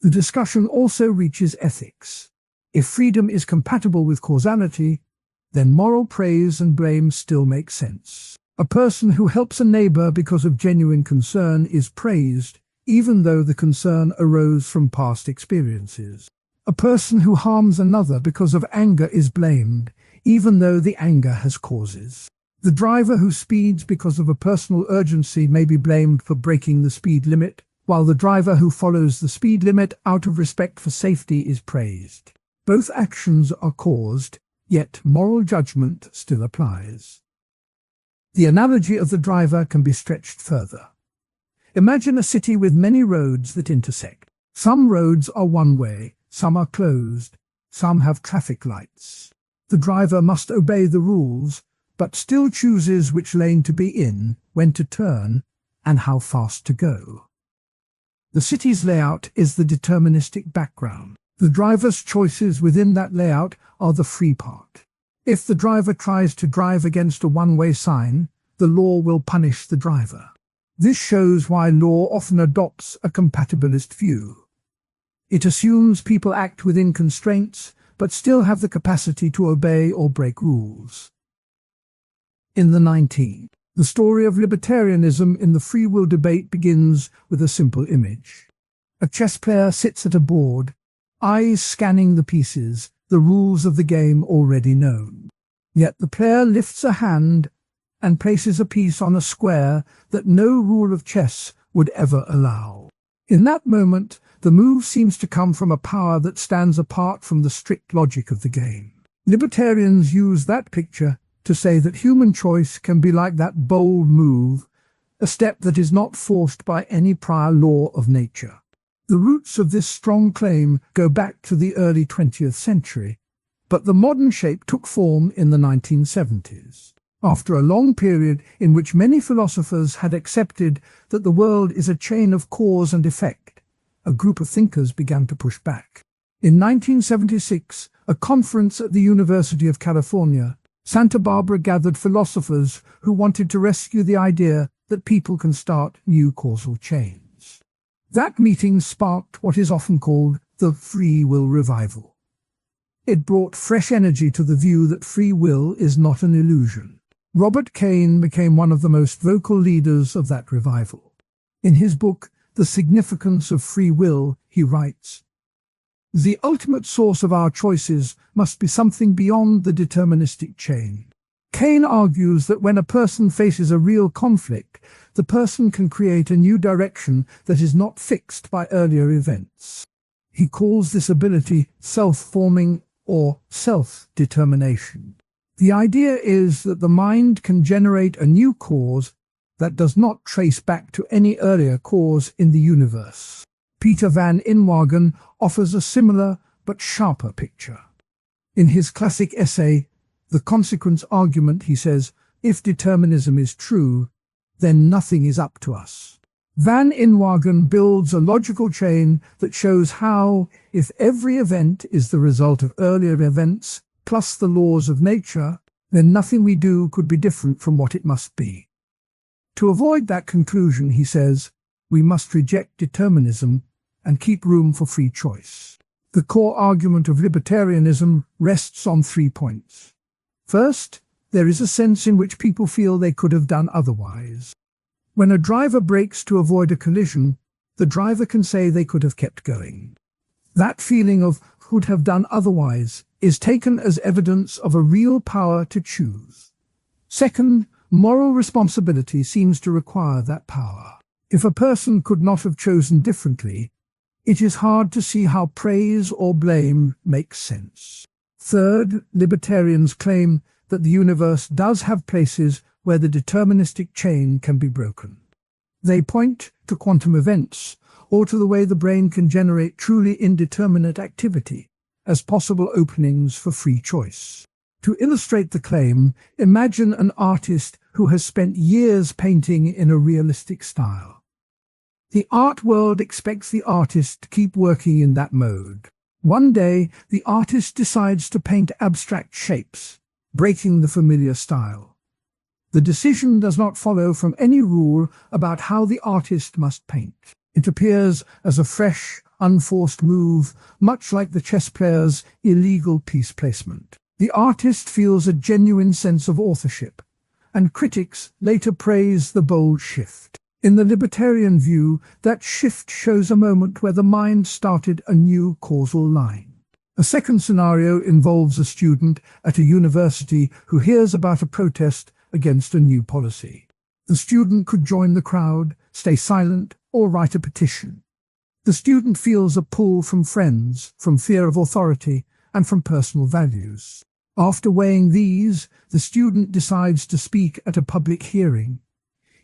The discussion also reaches ethics. If freedom is compatible with causality, then moral praise and blame still make sense. A person who helps a neighbor because of genuine concern is praised, even though the concern arose from past experiences. A person who harms another because of anger is blamed, even though the anger has causes. The driver who speeds because of a personal urgency may be blamed for breaking the speed limit, while the driver who follows the speed limit out of respect for safety is praised. Both actions are caused, yet moral judgment still applies. The analogy of the driver can be stretched further. Imagine a city with many roads that intersect. Some roads are one-way, some are closed, some have traffic lights. The driver must obey the rules, but still chooses which lane to be in, when to turn, and how fast to go. The city's layout is the deterministic background. The driver's choices within that layout are the free part. If the driver tries to drive against a one-way sign, the law will punish the driver. This shows why law often adopts a compatibilist view. It assumes people act within constraints, but still have the capacity to obey or break rules. In the 19th, the story of libertarianism in the free will debate begins with a simple image. A chess player sits at a board, eyes scanning the pieces, the rules of the game already known. Yet the player lifts a hand and places a piece on a square that no rule of chess would ever allow. In that moment, the move seems to come from a power that stands apart from the strict logic of the game. Libertarians use that picture to say that human choice can be like that bold move, a step that is not forced by any prior law of nature. The roots of this strong claim go back to the early 20th century, but the modern shape took form in the 1970s. After a long period in which many philosophers had accepted that the world is a chain of cause and effect, a group of thinkers began to push back. In 1976, a conference at the University of California, Santa Barbara gathered philosophers who wanted to rescue the idea that people can start new causal chains. That meeting sparked what is often called the free will revival. It brought fresh energy to the view that free will is not an illusion. Robert Kane became one of the most vocal leaders of that revival. In his book, The Significance of Free Will, he writes, "The ultimate source of our choices must be something beyond the deterministic chain." Kane argues that when a person faces a real conflict, the person can create a new direction that is not fixed by earlier events. He calls this ability self-forming or self-determination. The idea is that the mind can generate a new cause that does not trace back to any earlier cause in the universe. Peter van Inwagen offers a similar but sharper picture. In his classic essay, The Consequence Argument, he says, "If determinism is true, then nothing is up to us." Van Inwagen builds a logical chain that shows how, if every event is the result of earlier events, plus the laws of nature, then nothing we do could be different from what it must be. To avoid that conclusion, he says, we must reject determinism and keep room for free choice. The core argument of libertarianism rests on 3 points. First, there is a sense in which people feel they could have done otherwise. When a driver brakes to avoid a collision, the driver can say they could have kept going. That feeling of could have done otherwise is taken as evidence of a real power to choose. Second, moral responsibility seems to require that power. If a person could not have chosen differently, it is hard to see how praise or blame makes sense. Third, libertarians claim that the universe does have places where the deterministic chain can be broken. They point to quantum events, or to the way the brain can generate truly indeterminate activity, as possible openings for free choice. To illustrate the claim, imagine an artist who has spent years painting in a realistic style. The art world expects the artist to keep working in that mode. One day, the artist decides to paint abstract shapes, breaking the familiar style. The decision does not follow from any rule about how the artist must paint. It appears as a fresh, unforced move, much like the chess player's illegal piece placement. The artist feels a genuine sense of authorship, and critics later praise the bold shift. In the libertarian view, that shift shows a moment where the mind started a new causal line. A second scenario involves a student at a university who hears about a protest against a new policy. The student could join the crowd, stay silent, or write a petition. The student feels a pull from friends, from fear of authority, and from personal values. After weighing these, the student decides to speak at a public hearing.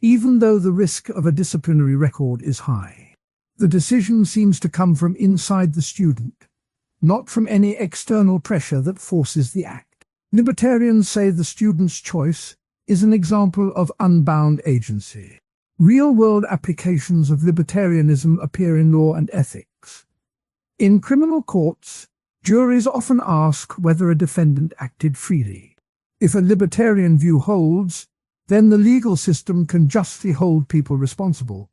even though the risk of a disciplinary record is high. The decision seems to come from inside the student, not from any external pressure that forces the act. Libertarians say the student's choice is an example of unbound agency. Real-world applications of libertarianism appear in law and ethics. In criminal courts, juries often ask whether a defendant acted freely. If a libertarian view holds, then the legal system can justly hold people responsible,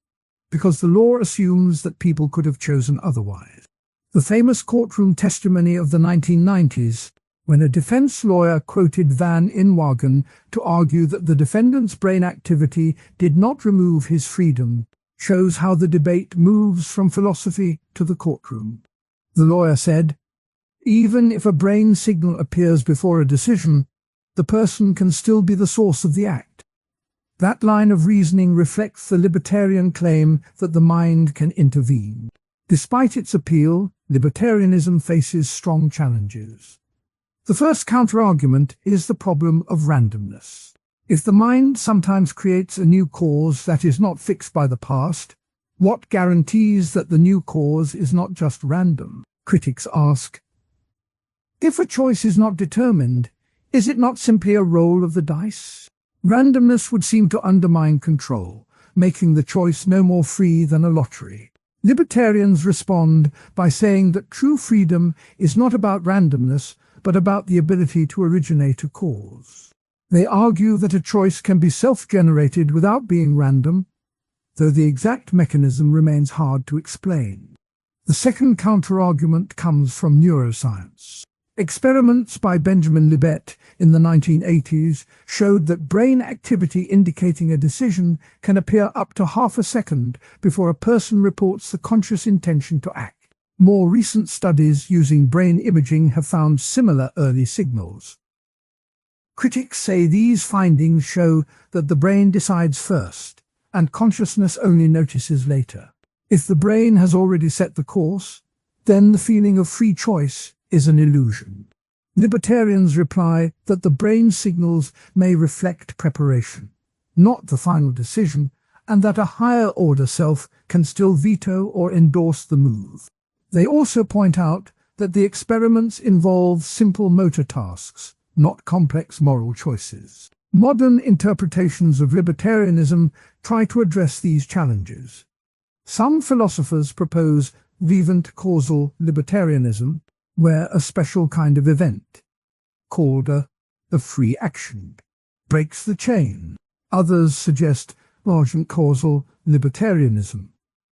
because the law assumes that people could have chosen otherwise. The famous courtroom testimony of the 1990s, when a defense lawyer quoted Van Inwagen to argue that the defendant's brain activity did not remove his freedom, shows how the debate moves from philosophy to the courtroom. The lawyer said, "Even if a brain signal appears before a decision, the person can still be the source of the act." That line of reasoning reflects the libertarian claim that the mind can intervene. Despite its appeal, libertarianism faces strong challenges. The first counterargument is the problem of randomness. If the mind sometimes creates a new cause that is not fixed by the past, what guarantees that the new cause is not just random? Critics ask, if a choice is not determined, is it not simply a roll of the dice? Randomness would seem to undermine control, making the choice no more free than a lottery. Libertarians respond by saying that true freedom is not about randomness, but about the ability to originate a cause. They argue that a choice can be self-generated without being random, though the exact mechanism remains hard to explain. The second counterargument comes from neuroscience. Experiments by Benjamin Libet in the 1980s showed that brain activity indicating a decision can appear up to half a second before a person reports the conscious intention to act. More recent studies using brain imaging have found similar early signals. Critics say these findings show that the brain decides first, and consciousness only notices later. If the brain has already set the course, then the feeling of free choice is an illusion. Libertarians reply that the brain signals may reflect preparation, not the final decision, and that a higher-order self can still veto or endorse the move. They also point out that the experiments involve simple motor tasks, not complex moral choices. Modern interpretations of libertarianism try to address these challenges. Some philosophers propose vivant causal libertarianism, where a special kind of event, called the free action, breaks the chain. Others suggest emergent causal libertarianism,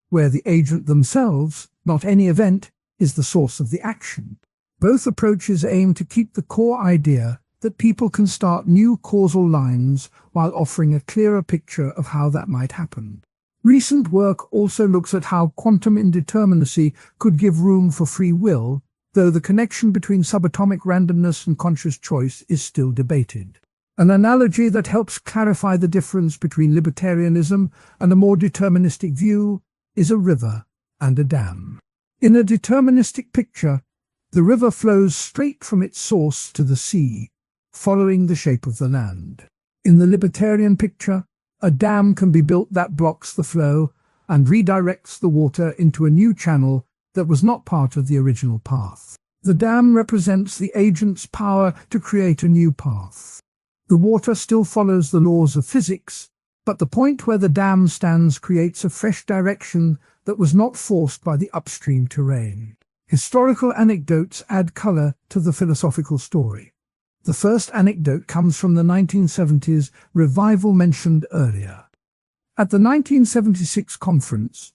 where the agent themselves, not any event, is the source of the action. Both approaches aim to keep the core idea that people can start new causal lines while offering a clearer picture of how that might happen. Recent work also looks at how quantum indeterminacy could give room for free will, though the connection between subatomic randomness and conscious choice is still debated. An analogy that helps clarify the difference between libertarianism and a more deterministic view is a river and a dam. In a deterministic picture, the river flows straight from its source to the sea, following the shape of the land. In the libertarian picture, a dam can be built that blocks the flow and redirects the water into a new channel that was not part of the original path. The dam represents the agent's power to create a new path. The water still follows the laws of physics, but the point where the dam stands creates a fresh direction that was not forced by the upstream terrain. Historical anecdotes add color to the philosophical story. The first anecdote comes from the 1970s revival mentioned earlier. At the 1976 conference,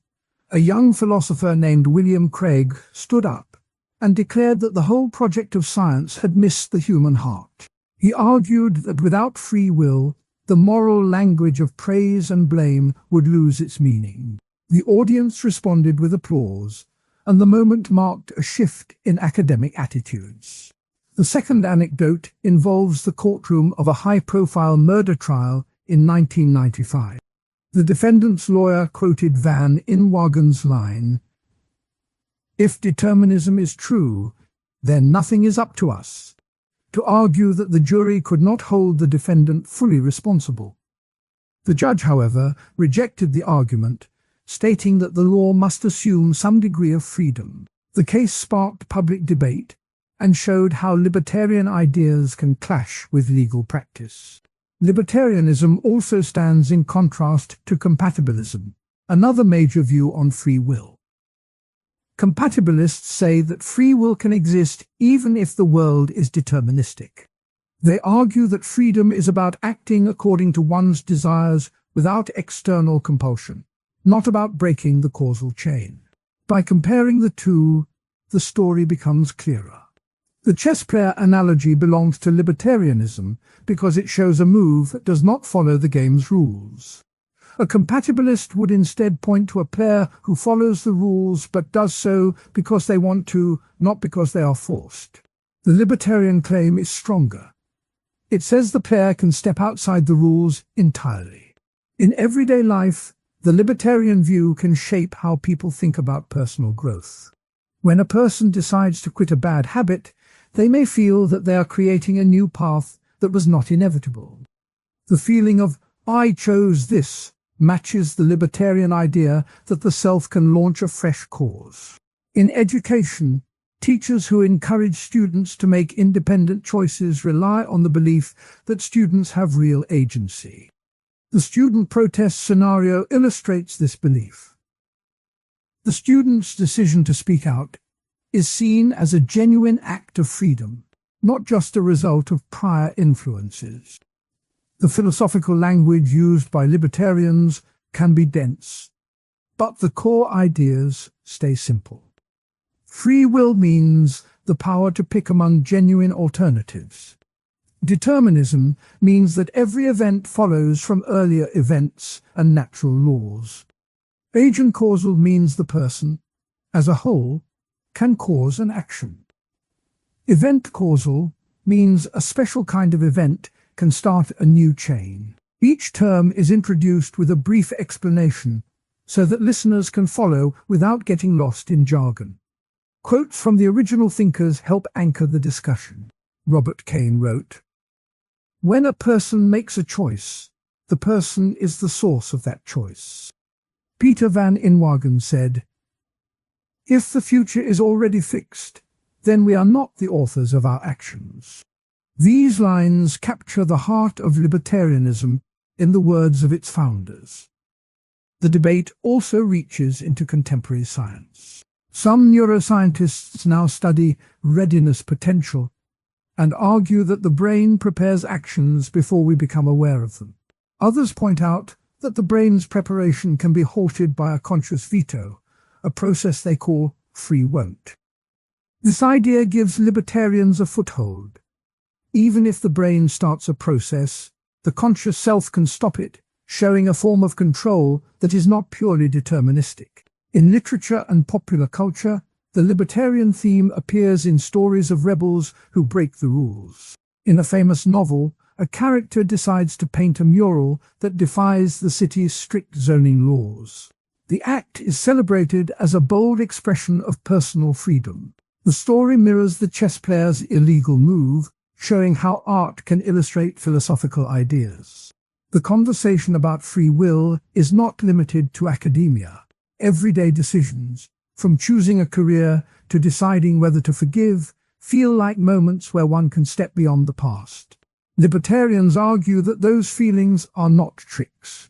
a young philosopher named William Craig stood up and declared that the whole project of science had missed the human heart. He argued that without free will, the moral language of praise and blame would lose its meaning. The audience responded with applause, and the moment marked a shift in academic attitudes. The second anecdote involves the courtroom of a high-profile murder trial in 1995. The defendant's lawyer quoted Van Inwagen's line, "If determinism is true, then nothing is up to us," to argue that the jury could not hold the defendant fully responsible. The judge, however, rejected the argument, stating that the law must assume some degree of freedom. The case sparked public debate and showed how libertarian ideas can clash with legal practice. Libertarianism also stands in contrast to compatibilism, another major view on free will. Compatibilists say that free will can exist even if the world is deterministic. They argue that freedom is about acting according to one's desires without external compulsion, not about breaking the causal chain. By comparing the two, the story becomes clearer. The chess player analogy belongs to libertarianism because it shows a move that does not follow the game's rules. A compatibilist would instead point to a player who follows the rules but does so because they want to, not because they are forced. The libertarian claim is stronger. It says the player can step outside the rules entirely. In everyday life, the libertarian view can shape how people think about personal growth. When a person decides to quit a bad habit, they may feel that they are creating a new path that was not inevitable. The feeling of, "I chose this," matches the libertarian idea that the self can launch a fresh cause. In education, teachers who encourage students to make independent choices rely on the belief that students have real agency. The student protest scenario illustrates this belief. The student's decision to speak out is seen as a genuine act of freedom, not just a result of prior influences. The philosophical language used by libertarians can be dense, but the core ideas stay simple. Free will means the power to pick among genuine alternatives. Determinism means that every event follows from earlier events and natural laws. Agent causal means the person, as a whole, can cause an action. Event causal means a special kind of event can start a new chain. Each term is introduced with a brief explanation so that listeners can follow without getting lost in jargon. Quotes from the original thinkers help anchor the discussion. Robert Kane wrote, "When a person makes a choice, the person is the source of that choice." Peter van Inwagen said, "If the future is already fixed, then we are not the authors of our actions." These lines capture the heart of libertarianism in the words of its founders. The debate also reaches into contemporary science. Some neuroscientists now study readiness potential and argue that the brain prepares actions before we become aware of them. Others point out that the brain's preparation can be halted by a conscious veto, a process they call free won't. This idea gives libertarians a foothold. Even if the brain starts a process, the conscious self can stop it, showing a form of control that is not purely deterministic. In literature and popular culture, the libertarian theme appears in stories of rebels who break the rules. In a famous novel, a character decides to paint a mural that defies the city's strict zoning laws. The act is celebrated as a bold expression of personal freedom. The story mirrors the chess player's illegal move, showing how art can illustrate philosophical ideas. The conversation about free will is not limited to academia. Everyday decisions, from choosing a career to deciding whether to forgive, feel like moments where one can step beyond the past. Libertarians argue that those feelings are not tricks.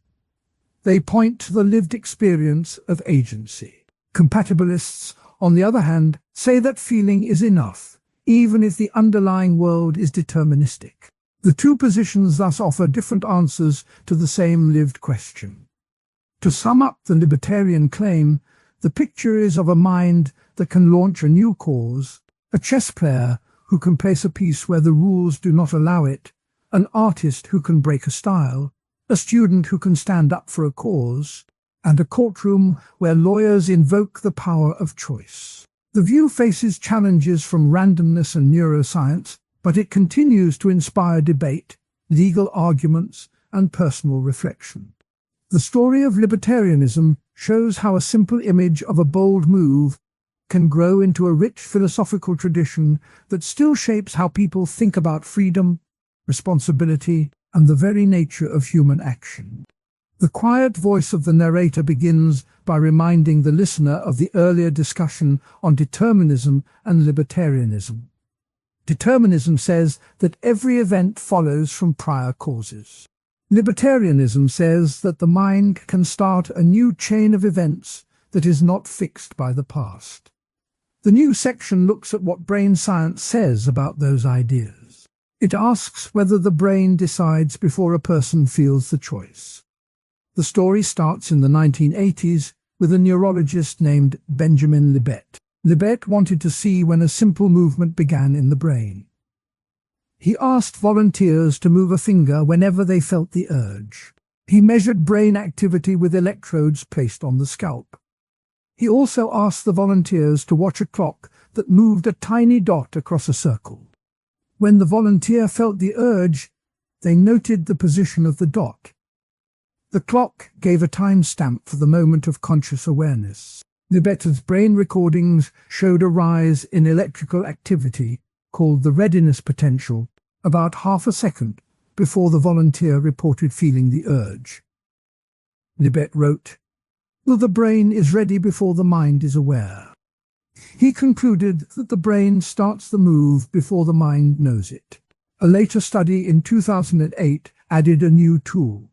They point to the lived experience of agency. Compatibilists, on the other hand, say that feeling is enough, even if the underlying world is deterministic. The two positions thus offer different answers to the same lived question. To sum up the libertarian claim, the picture is of a mind that can launch a new cause, a chess player who can place a piece where the rules do not allow it, an artist who can break a style, a student who can stand up for a cause, and a courtroom where lawyers invoke the power of choice. The view faces challenges from randomness and neuroscience, but it continues to inspire debate, legal arguments, and personal reflection. The story of libertarianism shows how a simple image of a bold move can grow into a rich philosophical tradition that still shapes how people think about freedom, responsibility, and the very nature of human action. The quiet voice of the narrator begins by reminding the listener of the earlier discussion on determinism and libertarianism. Determinism says that every event follows from prior causes. Libertarianism says that the mind can start a new chain of events that is not fixed by the past. The new section looks at what brain science says about those ideas. It asks whether the brain decides before a person feels the choice. The story starts in the 1980s with a neurologist named Benjamin Libet. Libet wanted to see when a simple movement began in the brain. He asked volunteers to move a finger whenever they felt the urge. He measured brain activity with electrodes placed on the scalp. He also asked the volunteers to watch a clock that moved a tiny dot across a circle. When the volunteer felt the urge, they noted the position of the dot. The clock gave a timestamp for the moment of conscious awareness. Libet's brain recordings showed a rise in electrical activity, called the readiness potential, about half a second before the volunteer reported feeling the urge. Libet wrote, "Well, the brain is ready before the mind is aware." He concluded that the brain starts the move before the mind knows it. A later study in 2008 added a new tool.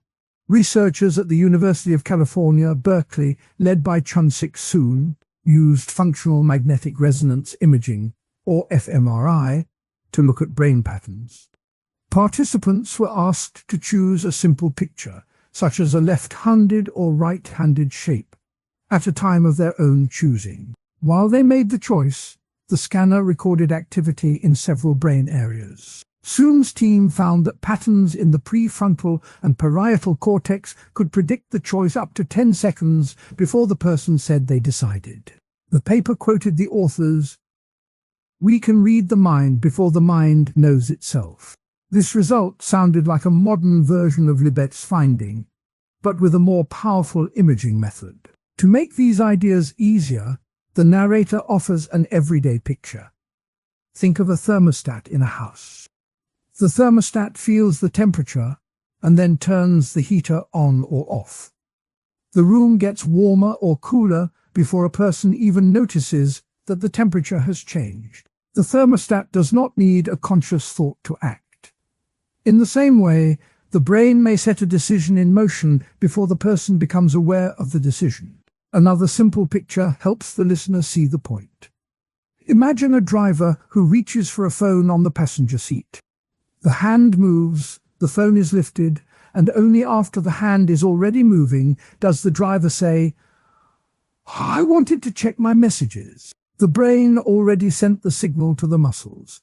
Researchers at the University of California, Berkeley, led by Chun-Sik Soon, used functional magnetic resonance imaging, or fMRI, to look at brain patterns. Participants were asked to choose a simple picture, such as a left-handed or right-handed shape, at a time of their own choosing. While they made the choice, the scanner recorded activity in several brain areas. Soon's team found that patterns in the prefrontal and parietal cortex could predict the choice up to 10 seconds before the person said they decided. The paper quoted the authors, "We can read the mind before the mind knows itself." This result sounded like a modern version of Libet's finding, but with a more powerful imaging method. To make these ideas easier, the narrator offers an everyday picture. Think of a thermostat in a house. The thermostat feels the temperature and then turns the heater on or off. The room gets warmer or cooler before a person even notices that the temperature has changed. The thermostat does not need a conscious thought to act. In the same way, the brain may set a decision in motion before the person becomes aware of the decision. Another simple picture helps the listener see the point. Imagine a driver who reaches for a phone on the passenger seat. The hand moves, the phone is lifted, and only after the hand is already moving does the driver say, "I wanted to check my messages." The brain already sent the signal to the muscles.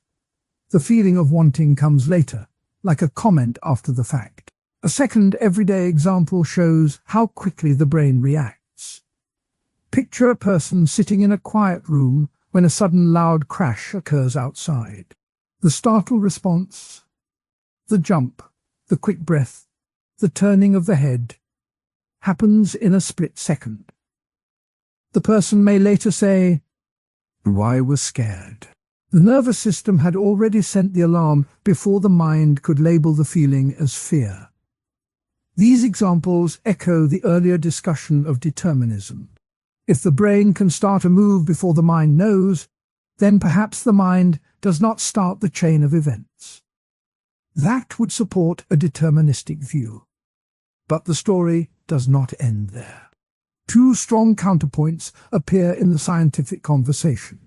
The feeling of wanting comes later, like a comment after the fact. A second everyday example shows how quickly the brain reacts. Picture a person sitting in a quiet room when a sudden loud crash occurs outside. The startled response, the jump, the quick breath, the turning of the head, happens in a split second. The person may later say, "I was scared." The nervous system had already sent the alarm before the mind could label the feeling as fear. These examples echo the earlier discussion of determinism. If the brain can start a move before the mind knows, then perhaps the mind does not start the chain of events. That would support a deterministic view. But the story does not end there. Two strong counterpoints appear in the scientific conversation.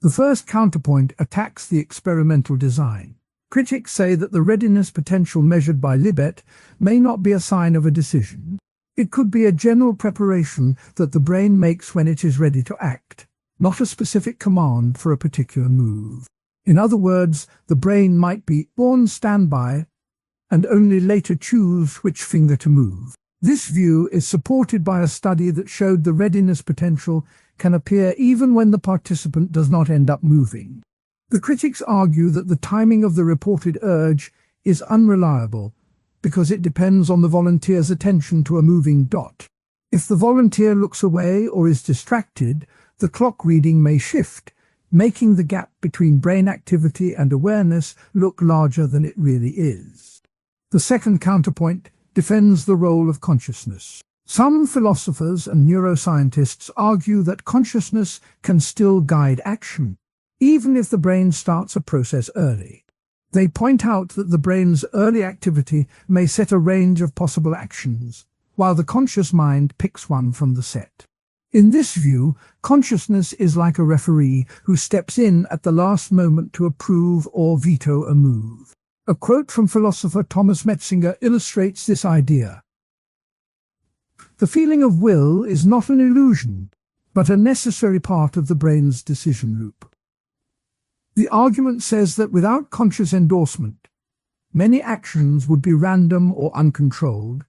The first counterpoint attacks the experimental design. Critics say that the readiness potential measured by Libet may not be a sign of a decision. It could be a general preparation that the brain makes when it is ready to act, not a specific command for a particular move. In other words, the brain might be on standby and only later choose which finger to move. This view is supported by a study that showed the readiness potential can appear even when the participant does not end up moving. The critics argue that the timing of the reported urge is unreliable because it depends on the volunteer's attention to a moving dot. If the volunteer looks away or is distracted, the clock reading may shift, making the gap between brain activity and awareness look larger than it really is. The second counterpoint defends the role of consciousness. Some philosophers and neuroscientists argue that consciousness can still guide action, even if the brain starts a process early. They point out that the brain's early activity may set a range of possible actions, while the conscious mind picks one from the set. In this view, consciousness is like a referee who steps in at the last moment to approve or veto a move. A quote from philosopher Thomas Metzinger illustrates this idea. "The feeling of will is not an illusion, but a necessary part of the brain's decision loop." The argument says that without conscious endorsement, many actions would be random or uncontrolled,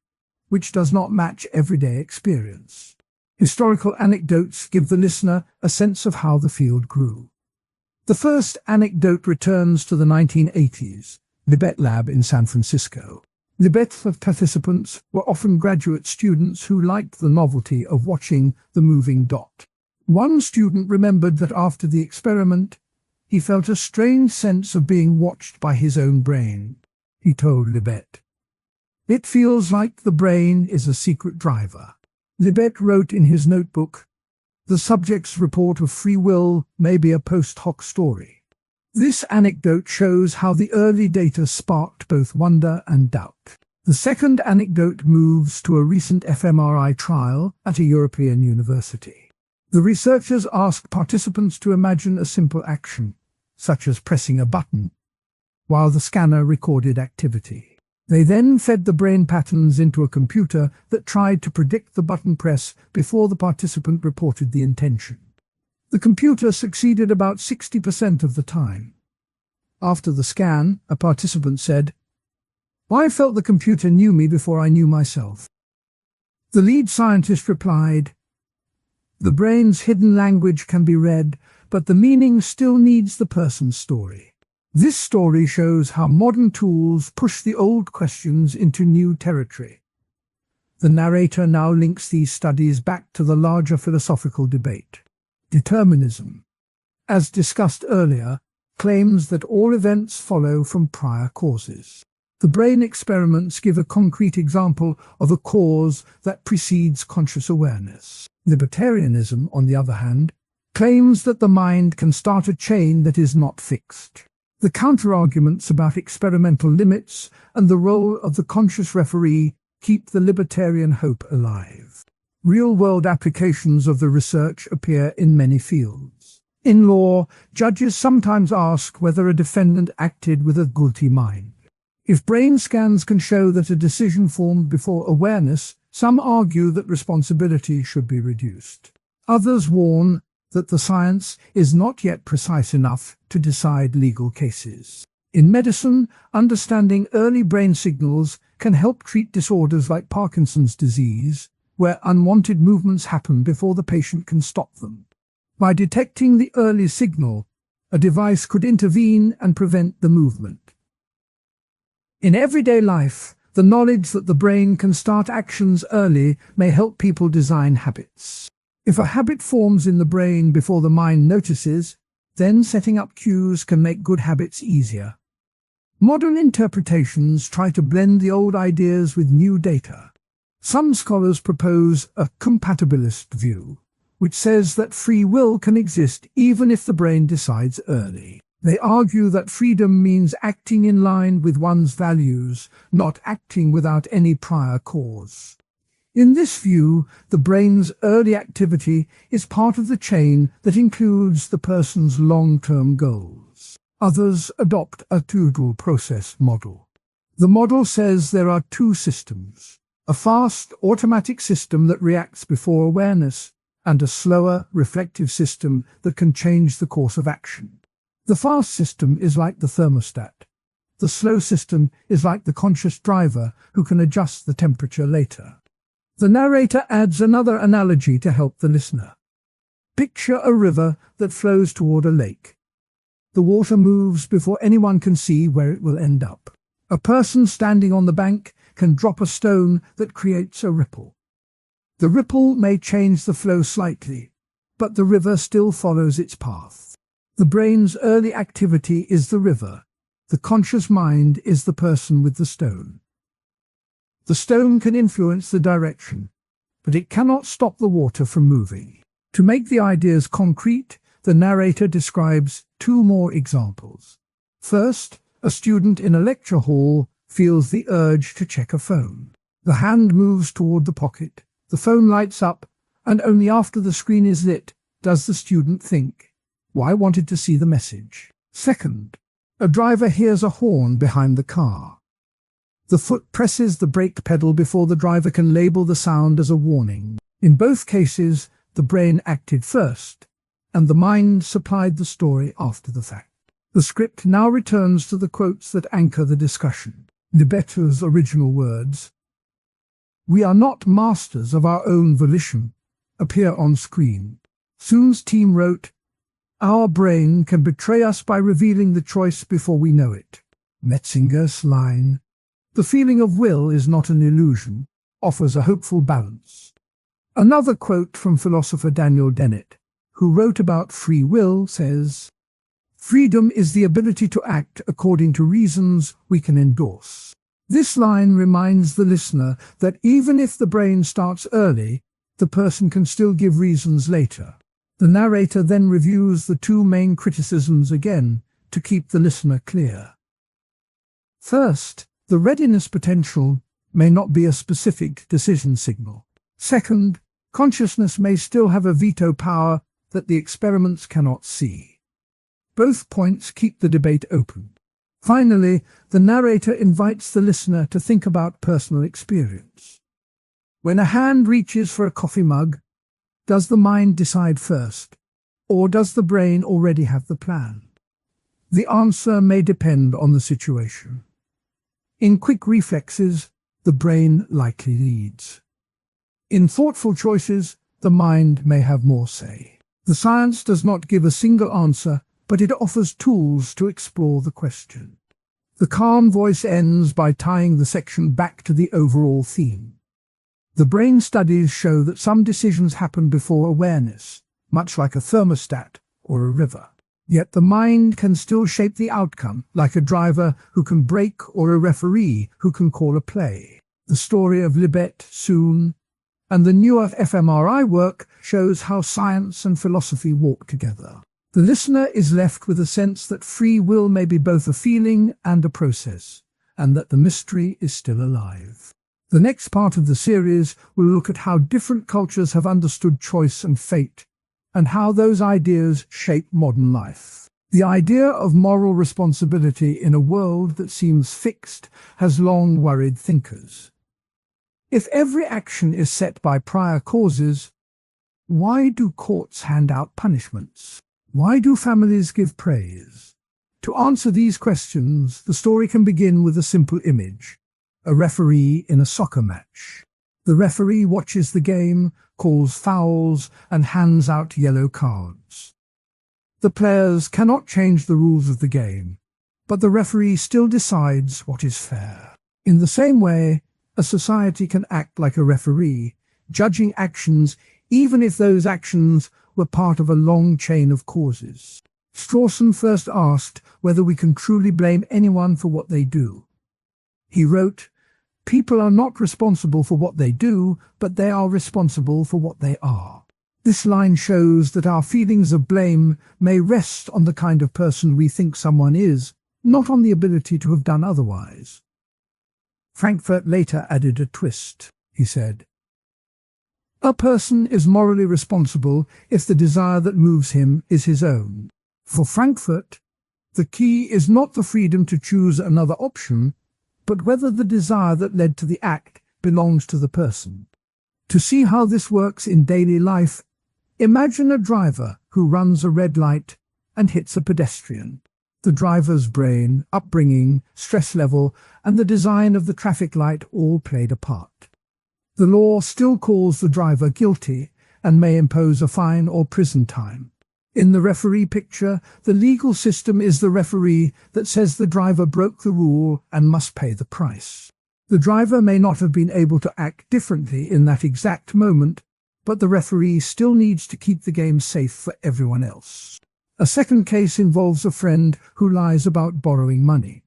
which does not match everyday experience. Historical anecdotes give the listener a sense of how the field grew. The first anecdote returns to the 1980s, Libet Lab in San Francisco. Libet participants were often graduate students who liked the novelty of watching the moving dot. One student remembered that after the experiment, he felt a strange sense of being watched by his own brain. He told Libet, "It feels like the brain is a secret driver." Libet wrote in his notebook, "The subject's report of free will may be a post hoc story." This anecdote shows how the early data sparked both wonder and doubt. The second anecdote moves to a recent fMRI trial at a European university. The researchers asked participants to imagine a simple action, such as pressing a button, while the scanner recorded activity. They then fed the brain patterns into a computer that tried to predict the button press before the participant reported the intention. The computer succeeded about 60% of the time. After the scan, a participant said, "I felt the computer knew me before I knew myself." The lead scientist replied, "The brain's hidden language can be read, but the meaning still needs the person's story." This story shows how modern tools push the old questions into new territory. The narrator now links these studies back to the larger philosophical debate. Determinism, as discussed earlier, claims that all events follow from prior causes. The brain experiments give a concrete example of a cause that precedes conscious awareness. Libertarianism, on the other hand, claims that the mind can start a chain that is not fixed. The counterarguments about experimental limits and the role of the conscious referee keep the libertarian hope alive. Real-world applications of the research appear in many fields. In law, judges sometimes ask whether a defendant acted with a guilty mind. If brain scans can show that a decision formed before awareness, some argue that responsibility should be reduced. Others warn that the science is not yet precise enough to decide legal cases. In medicine, understanding early brain signals can help treat disorders like Parkinson's disease, where unwanted movements happen before the patient can stop them. By detecting the early signal, a device could intervene and prevent the movement. In everyday life, the knowledge that the brain can start actions early may help people design habits. If a habit forms in the brain before the mind notices, then setting up cues can make good habits easier. Modern interpretations try to blend the old ideas with new data. Some scholars propose a compatibilist view, which says that free will can exist even if the brain decides early. They argue that freedom means acting in line with one's values, not acting without any prior cause. In this view, the brain's early activity is part of the chain that includes the person's long-term goals. Others adopt a two-dual process model. The model says there are two systems: a fast, automatic system that reacts before awareness, and a slower, reflective system that can change the course of action. The fast system is like the thermostat. The slow system is like the conscious driver who can adjust the temperature later. The narrator adds another analogy to help the listener. Picture a river that flows toward a lake. The water moves before anyone can see where it will end up. A person standing on the bank can drop a stone that creates a ripple. The ripple may change the flow slightly, but the river still follows its path. The brain's early activity is the river. The conscious mind is the person with the stone. The stone can influence the direction, but it cannot stop the water from moving. To make the ideas concrete, the narrator describes two more examples. First, a student in a lecture hall feels the urge to check a phone. The hand moves toward the pocket, the phone lights up, and only after the screen is lit does the student think, "Well, I wanted to see the message." Second, a driver hears a horn behind the car. The foot presses the brake pedal before the driver can label the sound as a warning. In both cases, the brain acted first, and the mind supplied the story after the fact. The script now returns to the quotes that anchor the discussion. Debater's original words, "We are not masters of our own volition," appear on screen. Hume's team wrote, "Our brain can betray us by revealing the choice before we know it." Metzinger's line, "The feeling of will is not an illusion," offers a hopeful balance. Another quote from philosopher Dennett, who wrote about free will, says, "Freedom is the ability to act according to reasons we can endorse." This line reminds the listener that even if the brain starts early, the person can still give reasons later. The narrator then reviews the two main criticisms again to keep the listener clear. First, the readiness potential may not be a specific decision signal. Second, consciousness may still have a veto power that the experiments cannot see. Both points keep the debate open. Finally, the narrator invites the listener to think about personal experience. When a hand reaches for a coffee mug, does the mind decide first, or does the brain already have the plan? The answer may depend on the situation. In quick reflexes, the brain likely leads. In thoughtful choices, the mind may have more say. The science does not give a single answer, but it offers tools to explore the question. The calm voice ends by tying the section back to the overall theme. The brain studies show that some decisions happen before awareness, much like a thermostat or a river. Yet the mind can still shape the outcome, like a driver who can brake or a referee who can call a play. The story of Libet soon and the newer fMRI work shows how science and philosophy walk together. The listener is left with a sense that free will may be both a feeling and a process, and that the mystery is still alive. The next part of the series will look at how different cultures have understood choice and fate, and how those ideas shape modern life. The idea of moral responsibility in a world that seems fixed has long worried thinkers. If every action is set by prior causes, why do courts hand out punishments? Why do families give praise? To answer these questions, the story can begin with a simple image: a referee in a soccer match. The referee watches the game, calls fouls, and hands out yellow cards. The players cannot change the rules of the game, but the referee still decides what is fair. In the same way, a society can act like a referee, judging actions even if those actions were part of a long chain of causes. Strawson first asked whether we can truly blame anyone for what they do. He wrote, "People are not responsible for what they do, but they are responsible for what they are." This line shows that our feelings of blame may rest on the kind of person we think someone is, not on the ability to have done otherwise. Frankfurt later added a twist. He said, "A person is morally responsible if the desire that moves him is his own." For Frankfurt, the key is not the freedom to choose another option, but whether the desire that led to the act belongs to the person. To see how this works in daily life, imagine a driver who runs a red light and hits a pedestrian. The driver's brain, upbringing, stress level, and the design of the traffic light all played a part. The law still calls the driver guilty and may impose a fine or prison time. In the referee picture, the legal system is the referee that says the driver broke the rule and must pay the price. The driver may not have been able to act differently in that exact moment, but the referee still needs to keep the game safe for everyone else. A second case involves a friend who lies about borrowing money.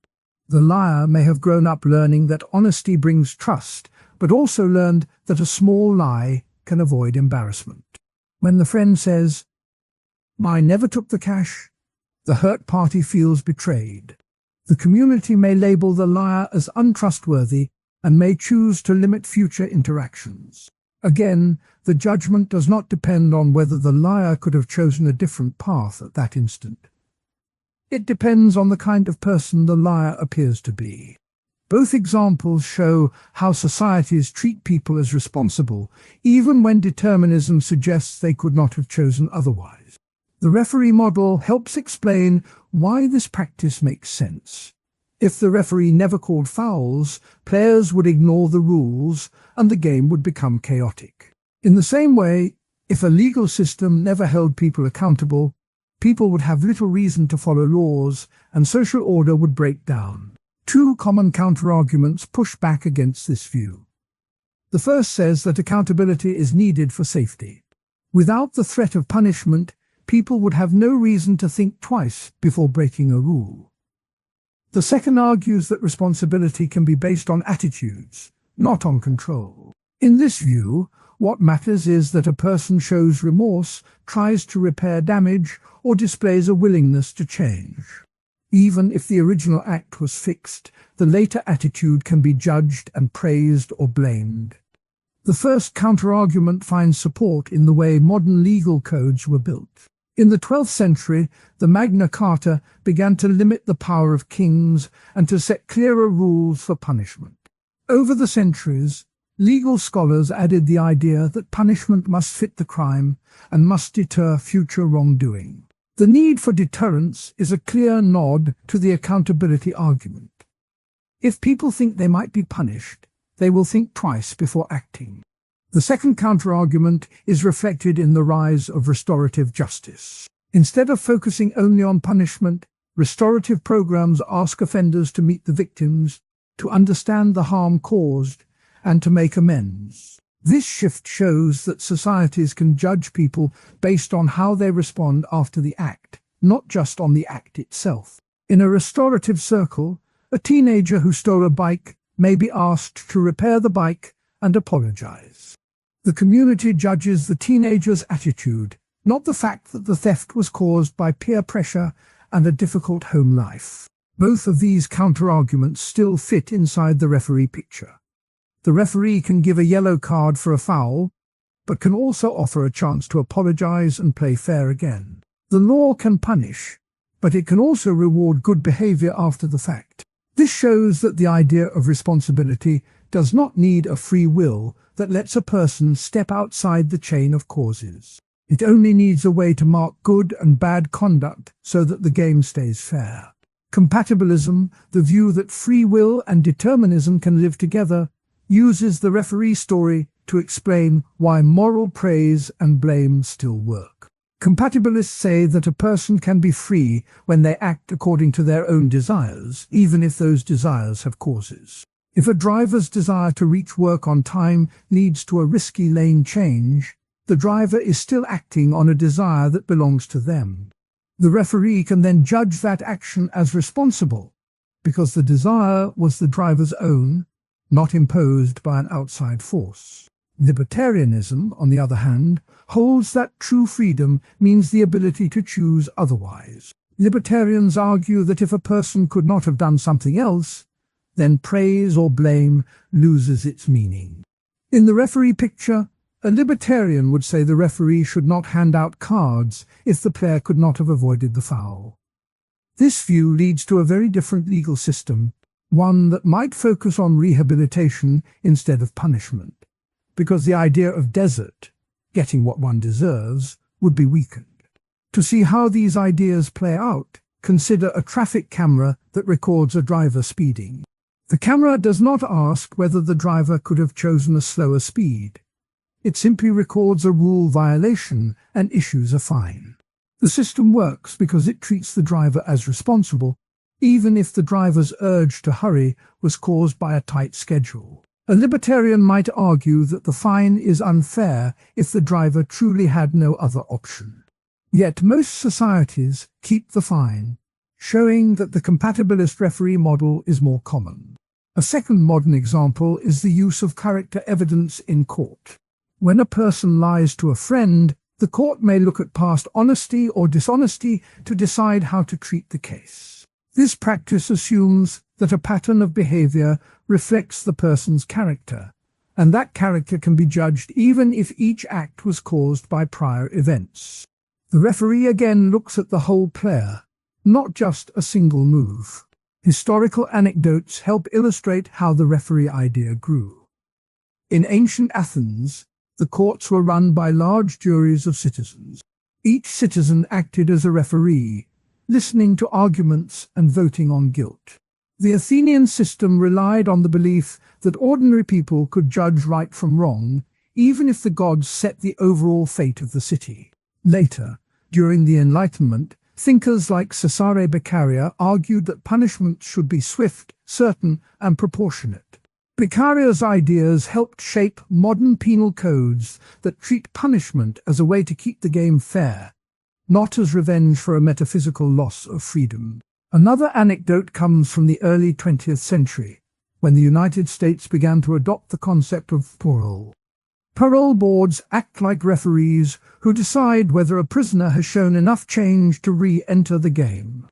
The liar may have grown up learning that honesty brings trust, but also learned that a small lie can avoid embarrassment. When the friend says, "I never took the cash," the hurt party feels betrayed. The community may label the liar as untrustworthy and may choose to limit future interactions. Again, the judgment does not depend on whether the liar could have chosen a different path at that instant. It depends on the kind of person the liar appears to be. Both examples show how societies treat people as responsible, even when determinism suggests they could not have chosen otherwise. The referee model helps explain why this practice makes sense. If the referee never called fouls, players would ignore the rules and the game would become chaotic. In the same way, if a legal system never held people accountable, people would have little reason to follow laws and social order would break down. Two common counterarguments push back against this view. The first says that accountability is needed for safety. Without the threat of punishment, people would have no reason to think twice before breaking a rule. The second argues that responsibility can be based on attitudes, not on control. In this view, what matters is that a person shows remorse, tries to repair damage, or displays a willingness to change. Even if the original act was fixed, the later attitude can be judged and praised or blamed. The first counterargument finds support in the way modern legal codes were built. In the 12th century, the Magna Carta began to limit the power of kings and to set clearer rules for punishment. Over the centuries, legal scholars added the idea that punishment must fit the crime and must deter future wrongdoing. The need for deterrence is a clear nod to the accountability argument. If people think they might be punished, they will think twice before acting. The second counterargument is reflected in the rise of restorative justice. Instead of focusing only on punishment, restorative programs ask offenders to meet the victims, to understand the harm caused, and to make amends. This shift shows that societies can judge people based on how they respond after the act, not just on the act itself. In a restorative circle, a teenager who stole a bike may be asked to repair the bike and apologize. The community judges the teenager's attitude, not the fact that the theft was caused by peer pressure and a difficult home life. Both of these counterarguments still fit inside the referee picture. The referee can give a yellow card for a foul, but can also offer a chance to apologize and play fair again. The law can punish, but it can also reward good behavior after the fact. This shows that the idea of responsibility does not need a free will that lets a person step outside the chain of causes. It only needs a way to mark good and bad conduct so that the game stays fair. Compatibilism, the view that free will and determinism can live together, uses the referee story to explain why moral praise and blame still work. Compatibilists say that a person can be free when they act according to their own desires, even if those desires have causes. If a driver's desire to reach work on time leads to a risky lane change, the driver is still acting on a desire that belongs to them. The referee can then judge that action as responsible, because the desire was the driver's own, not imposed by an outside force. Libertarianism, on the other hand, holds that true freedom means the ability to choose otherwise. Libertarians argue that if a person could not have done something else, then praise or blame loses its meaning. In the referee picture, a libertarian would say the referee should not hand out cards if the player could not have avoided the foul. This view leads to a very different legal system, one that might focus on rehabilitation instead of punishment, because the idea of desert, getting what one deserves, would be weakened. To see how these ideas play out, consider a traffic camera that records a driver speeding. The camera does not ask whether the driver could have chosen a slower speed. It simply records a rule violation and issues a fine. The system works because it treats the driver as responsible, even if the driver's urge to hurry was caused by a tight schedule. A libertarian might argue that the fine is unfair if the driver truly had no other option. Yet most societies keep the fine, showing that the compatibilist referee model is more common. A second modern example is the use of character evidence in court. When a person lies to a friend, the court may look at past honesty or dishonesty to decide how to treat the case. This practice assumes that a pattern of behavior reflects the person's character, and that character can be judged even if each act was caused by prior events. The referee again looks at the whole player, not just a single move. Historical anecdotes help illustrate how the referee idea grew. In ancient Athens, the courts were run by large juries of citizens. Each citizen acted as a referee, listening to arguments and voting on guilt. The Athenian system relied on the belief that ordinary people could judge right from wrong, even if the gods set the overall fate of the city. Later, during the Enlightenment, thinkers like Cesare Beccaria argued that punishment should be swift, certain, and proportionate. Beccaria's ideas helped shape modern penal codes that treat punishment as a way to keep the game fair, not as revenge for a metaphysical loss of freedom. Another anecdote comes from the early 20th century, when the United States began to adopt the concept of parole. Parole boards act like referees who decide whether a prisoner has shown enough change to re-enter the game.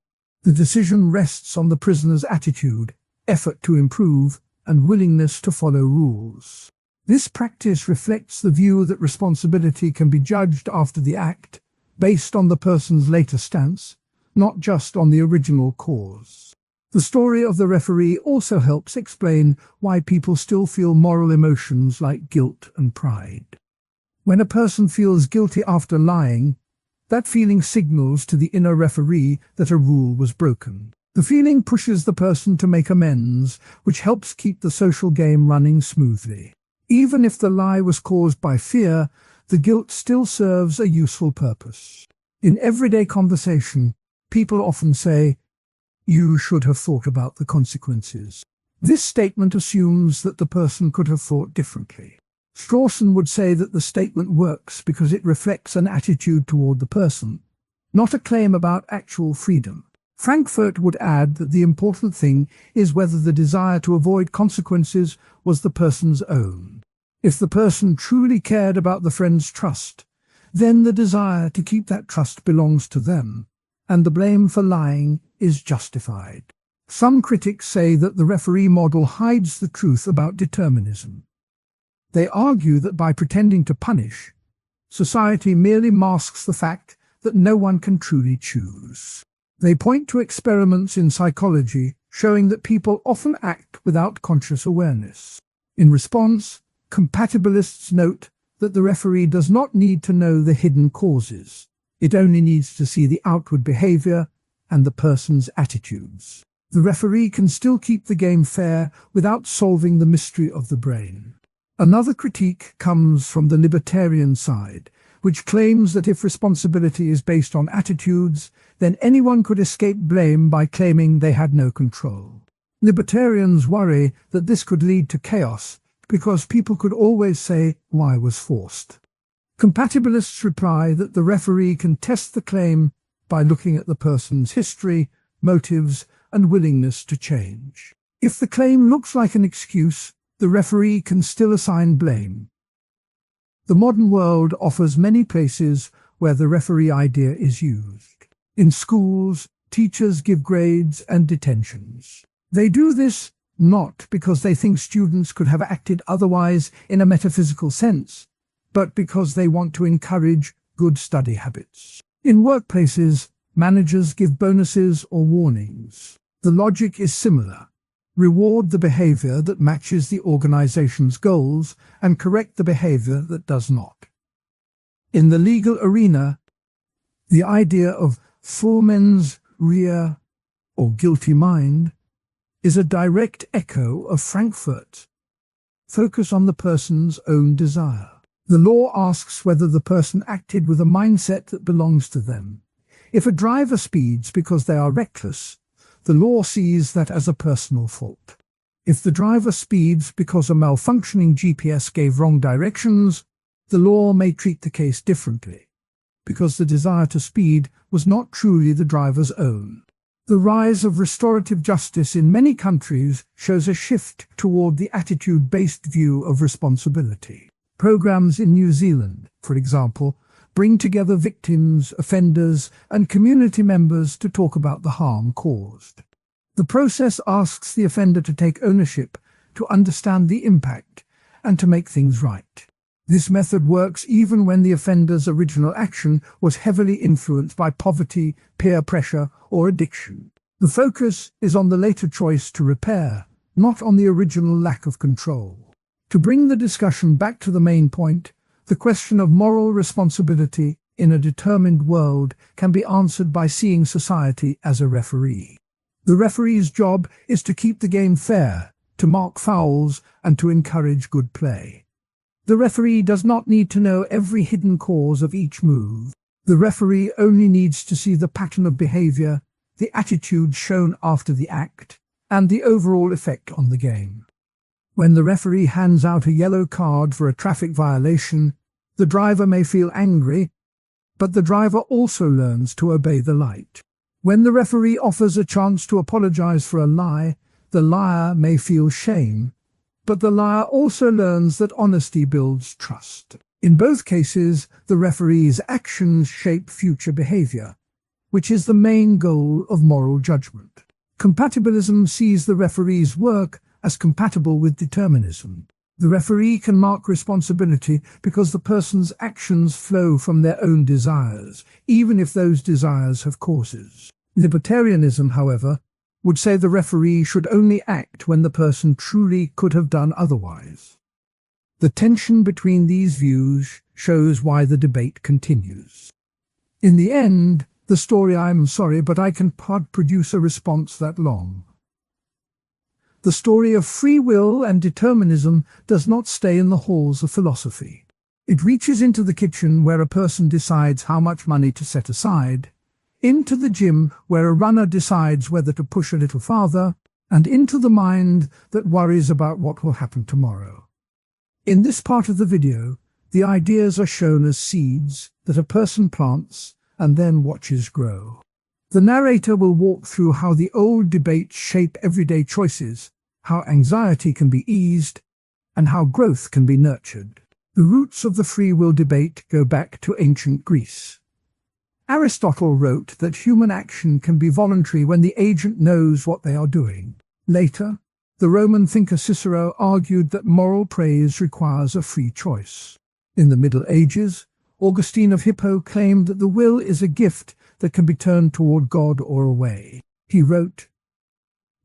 The decision rests on the prisoner's attitude, effort to improve, and willingness to follow rules. This practice reflects the view that responsibility can be judged after the act, based on the person's later stance, not just on the original cause. The story of the referee also helps explain why people still feel moral emotions like guilt and pride. When a person feels guilty after lying, that feeling signals to the inner referee that a rule was broken. The feeling pushes the person to make amends, which helps keep the social game running smoothly. Even if the lie was caused by fear, the guilt still serves a useful purpose. In everyday conversation, people often say, "You should have thought about the consequences." This statement assumes that the person could have thought differently. Strawson would say that the statement works because it reflects an attitude toward the person, not a claim about actual freedom. Frankfurt would add that the important thing is whether the desire to avoid consequences was the person's own. If the person truly cared about the friend's trust, then the desire to keep that trust belongs to them, and the blame for lying is justified. Some critics say that the referee model hides the truth about determinism. They argue that by pretending to punish, society merely masks the fact that no one can truly choose. They point to experiments in psychology showing that people often act without conscious awareness. In response, compatibilists note that the referee does not need to know the hidden causes. It only needs to see the outward behavior and the person's attitudes. The referee can still keep the game fair without solving the mystery of the brain. Another critique comes from the libertarian side, which claims that if responsibility is based on attitudes, then anyone could escape blame by claiming they had no control. Libertarians worry that this could lead to chaos because people could always say, "Why was forced?" Compatibilists reply that the referee can test the claim by looking at the person's history, motives, and willingness to change. If the claim looks like an excuse, the referee can still assign blame. The modern world offers many places where the referee idea is used. In schools, teachers give grades and detentions. They do this not because they think students could have acted otherwise in a metaphysical sense, but because they want to encourage good study habits. In workplaces, managers give bonuses or warnings. The logic is similar. Reward the behavior that matches the organization's goals and correct the behavior that does not. In the legal arena, the idea of full mens rea, or guilty mind, is a direct echo of Frankfurt. Focus on the person's own desire. The law asks whether the person acted with a mindset that belongs to them. If a driver speeds because they are reckless, the law sees that as a personal fault. If the driver speeds because a malfunctioning GPS gave wrong directions, the law may treat the case differently, because the desire to speed was not truly the driver's own. The rise of restorative justice in many countries shows a shift toward the attitude-based view of responsibility. Programs in New Zealand, for example, bring together victims, offenders, and community members to talk about the harm caused. The process asks the offender to take ownership, to understand the impact, and to make things right. This method works even when the offender's original action was heavily influenced by poverty, peer pressure, or addiction. The focus is on the later choice to repair, not on the original lack of control. To bring the discussion back to the main point, the question of moral responsibility in a determined world can be answered by seeing society as a referee. The referee's job is to keep the game fair, to mark fouls, and to encourage good play. The referee does not need to know every hidden cause of each move. The referee only needs to see the pattern of behavior, the attitude shown after the act, and the overall effect on the game. When the referee hands out a yellow card for a traffic violation, the driver may feel angry, but the driver also learns to obey the light. When the referee offers a chance to apologize for a lie, the liar may feel shame, but the liar also learns that honesty builds trust. In both cases, the referee's actions shape future behavior, which is the main goal of moral judgment. Compatibilism sees the referee's work as compatible with determinism. The referee can mark responsibility because the person's actions flow from their own desires, even if those desires have causes. Libertarianism, however, would say the referee should only act when the person truly could have done otherwise. The tension between these views shows why the debate continues. In the end, the story "I'm sorry, but I can't produce a response that long." The story of free will and determinism does not stay in the halls of philosophy. It reaches into the kitchen where a person decides how much money to set aside, into the gym where a runner decides whether to push a little farther, and into the mind that worries about what will happen tomorrow. In this part of the video, the ideas are shown as seeds that a person plants and then watches grow. The narrator will walk through how the old debates shape everyday choices, how anxiety can be eased, and how growth can be nurtured. The roots of the free will debate go back to ancient Greece. Aristotle wrote that human action can be voluntary when the agent knows what they are doing. Later, the Roman thinker Cicero argued that moral praise requires a free choice. In the Middle Ages, Augustine of Hippo claimed that the will is a gift that can be turned toward God or away. He wrote,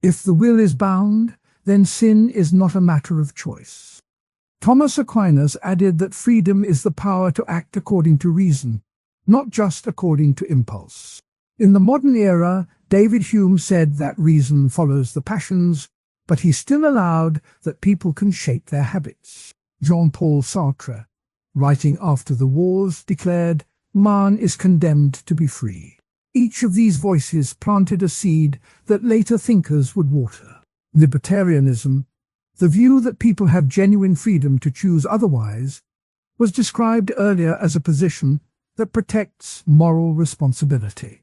"If the will is bound, then sin is not a matter of choice." Thomas Aquinas added that freedom is the power to act according to reason, not just according to impulse. In the modern era, David Hume said that reason follows the passions, but he still allowed that people can shape their habits. Jean-Paul Sartre, writing after the wars, declared, "Man is condemned to be free." Each of these voices planted a seed that later thinkers would water. Libertarianism, the view that people have genuine freedom to choose otherwise, was described earlier as a position that protects moral responsibility.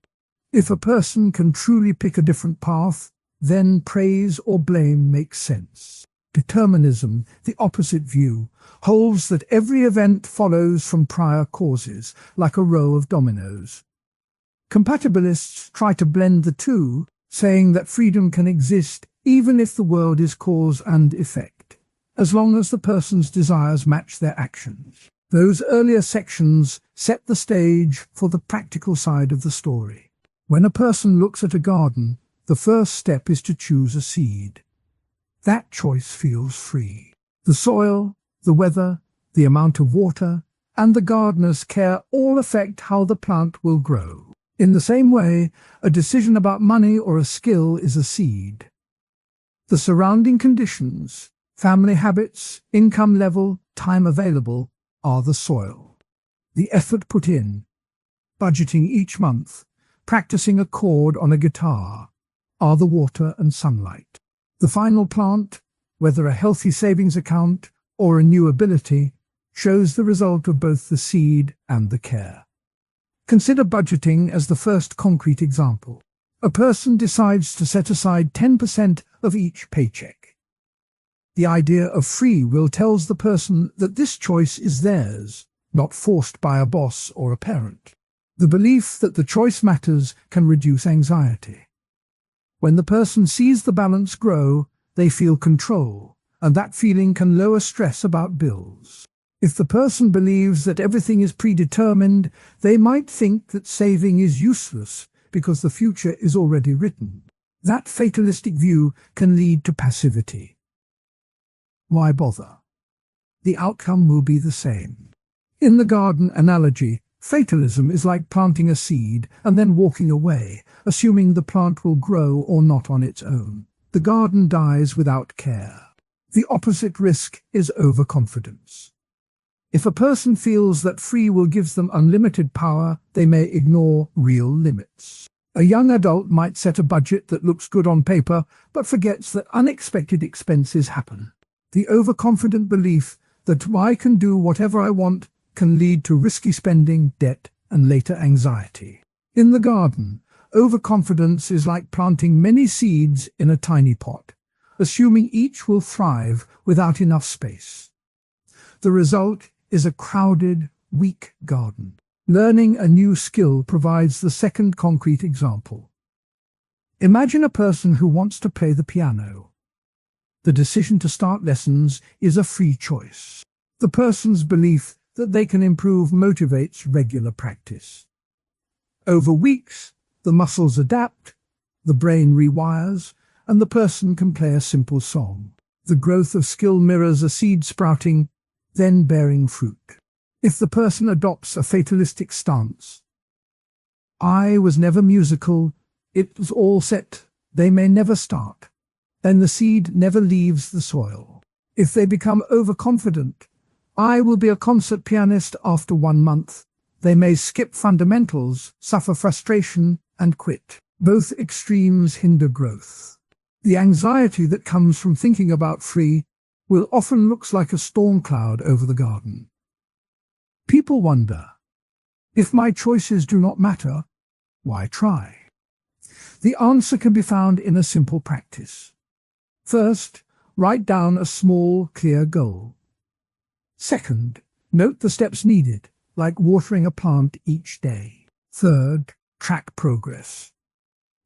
If a person can truly pick a different path, then praise or blame makes sense. Determinism, the opposite view, holds that every event follows from prior causes, like a row of dominoes. Compatibilists try to blend the two, saying that freedom can exist even if the world is cause and effect, as long as the person's desires match their actions. Those earlier sections set the stage for the practical side of the story. When a person looks at a garden, the first step is to choose a seed. That choice feels free. The soil, the weather, the amount of water, and the gardener's care all affect how the plant will grow. In the same way, a decision about money or a skill is a seed. The surrounding conditions, family habits, income level, time available, are the soil. The effort put in, budgeting each month, practicing a chord on a guitar, are the water and sunlight. The final plant, whether a healthy savings account or a new ability, shows the result of both the seed and the care. Consider budgeting as the first concrete example. A person decides to set aside 10% of each paycheck. The idea of free will tells the person that this choice is theirs, not forced by a boss or a parent. The belief that the choice matters can reduce anxiety. When the person sees the balance grow, they feel control, and that feeling can lower stress about bills. If the person believes that everything is predetermined, they might think that saving is useless because the future is already written. That fatalistic view can lead to passivity. Why bother? The outcome will be the same. In the garden analogy, fatalism is like planting a seed and then walking away, assuming the plant will grow or not on its own. The garden dies without care. The opposite risk is overconfidence. If a person feels that free will gives them unlimited power, they may ignore real limits. A young adult might set a budget that looks good on paper, but forgets that unexpected expenses happen. The overconfident belief that I can do whatever I want can lead to risky spending, debt, and later anxiety. In the garden, overconfidence is like planting many seeds in a tiny pot, assuming each will thrive without enough space. The result is a crowded, weak garden. Learning a new skill provides the second concrete example. Imagine a person who wants to play the piano. The decision to start lessons is a free choice. The person's belief that they can improve motivates regular practice. Over weeks, the muscles adapt, the brain rewires, and the person can play a simple song. The growth of skill mirrors a seed sprouting, then bearing fruit. If the person adopts a fatalistic stance, I was never musical, it was all set, they may never start, then the seed never leaves the soil. If they become overconfident, I will be a concert pianist after 1 month, they may skip fundamentals, suffer frustration, and quit. Both extremes hinder growth. The anxiety that comes from thinking about free will often look like a storm cloud over the garden. People wonder, if my choices do not matter, why try? The answer can be found in a simple practice. First, write down a small, clear goal. Second, note the steps needed, like watering a plant each day. Third, track progress.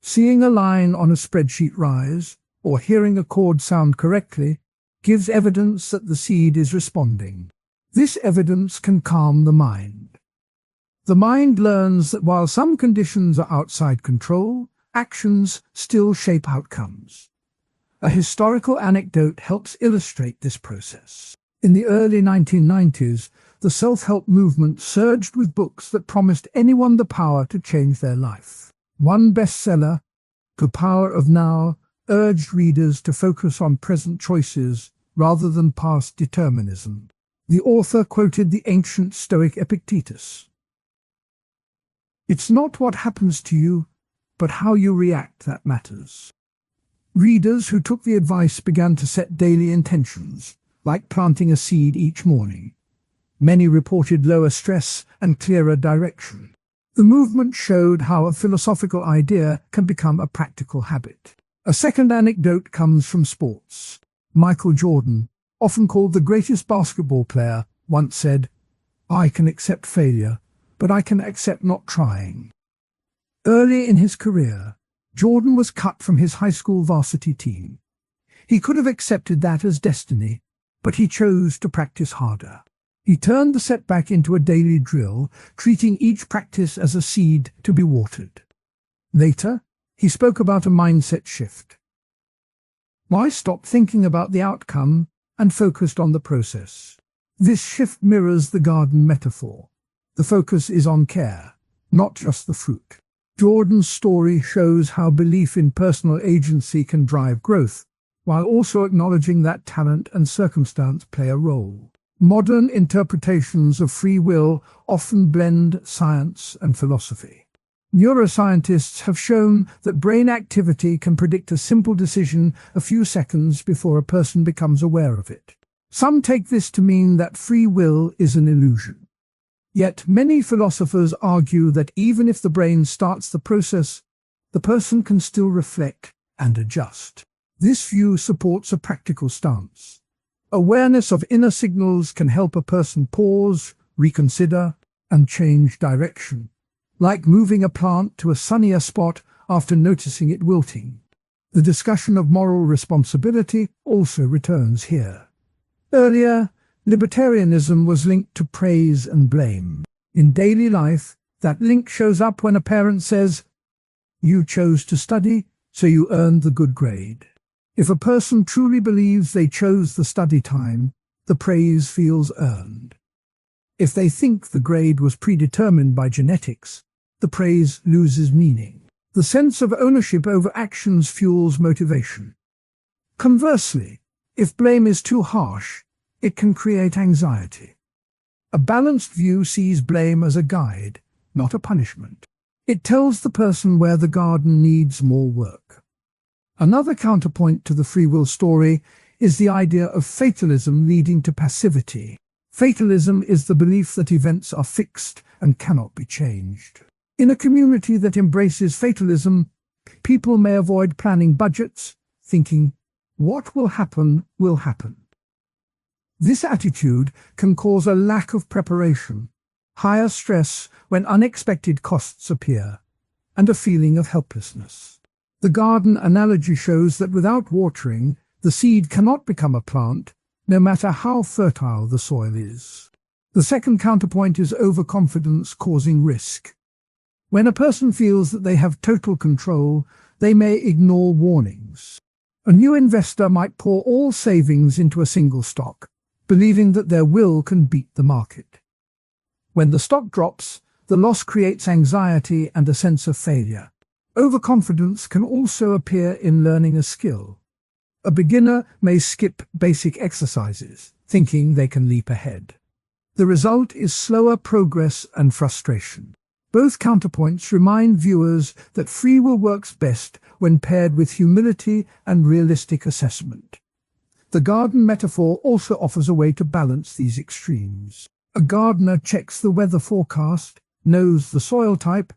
Seeing a line on a spreadsheet rise, or hearing a chord sound correctly, gives evidence that the seed is responding. This evidence can calm the mind. The mind learns that while some conditions are outside control, actions still shape outcomes. A historical anecdote helps illustrate this process. In the early 1990s, the self-help movement surged with books that promised anyone the power to change their life. One bestseller, The Power of Now, urged readers to focus on present choices rather than past determinism. The author quoted the ancient Stoic Epictetus. It's not what happens to you, but how you react that matters. Readers who took the advice began to set daily intentions, like planting a seed each morning. Many reported lower stress and clearer direction. The movement showed how a philosophical idea can become a practical habit. A second anecdote comes from sports. Michael Jordan, often called the greatest basketball player, once said, "I can accept failure, but I can accept not trying." Early in his career, Jordan was cut from his high school varsity team. He could have accepted that as destiny, but he chose to practice harder. He turned the setback into a daily drill, treating each practice as a seed to be watered. Later, he spoke about a mindset shift. I stopped thinking about the outcome and focused on the process. This shift mirrors the garden metaphor. The focus is on care, not just the fruit. Jordan's story shows how belief in personal agency can drive growth, while also acknowledging that talent and circumstance play a role. Modern interpretations of free will often blend science and philosophy. Neuroscientists have shown that brain activity can predict a simple decision a few seconds before a person becomes aware of it. Some take this to mean that free will is an illusion. Yet many philosophers argue that even if the brain starts the process, the person can still reflect and adjust. This view supports a practical stance. Awareness of inner signals can help a person pause, reconsider, and change direction, like moving a plant to a sunnier spot after noticing it wilting. The discussion of moral responsibility also returns here. Earlier, libertarianism was linked to praise and blame. In daily life, that link shows up when a parent says, "You chose to study, so you earned the good grade." If a person truly believes they chose the study time, the praise feels earned. If they think the grade was predetermined by genetics, the praise loses meaning. The sense of ownership over actions fuels motivation. Conversely, if blame is too harsh, it can create anxiety. A balanced view sees blame as a guide, not a punishment. It tells the person where the garden needs more work. Another counterpoint to the free will story is the idea of fatalism leading to passivity. Fatalism is the belief that events are fixed and cannot be changed. In a community that embraces fatalism, people may avoid planning budgets, thinking, "What will happen, will happen." This attitude can cause a lack of preparation, higher stress when unexpected costs appear, and a feeling of helplessness. The garden analogy shows that without watering, the seed cannot become a plant, no matter how fertile the soil is. The second counterpoint is overconfidence causing risk. When a person feels that they have total control, they may ignore warnings. A new investor might pour all savings into a single stock, believing that their will can beat the market. When the stock drops, the loss creates anxiety and a sense of failure. Overconfidence can also appear in learning a skill. A beginner may skip basic exercises, thinking they can leap ahead. The result is slower progress and frustration. Both counterpoints remind viewers that free will works best when paired with humility and realistic assessment. The garden metaphor also offers a way to balance these extremes. A gardener checks the weather forecast, knows the soil type,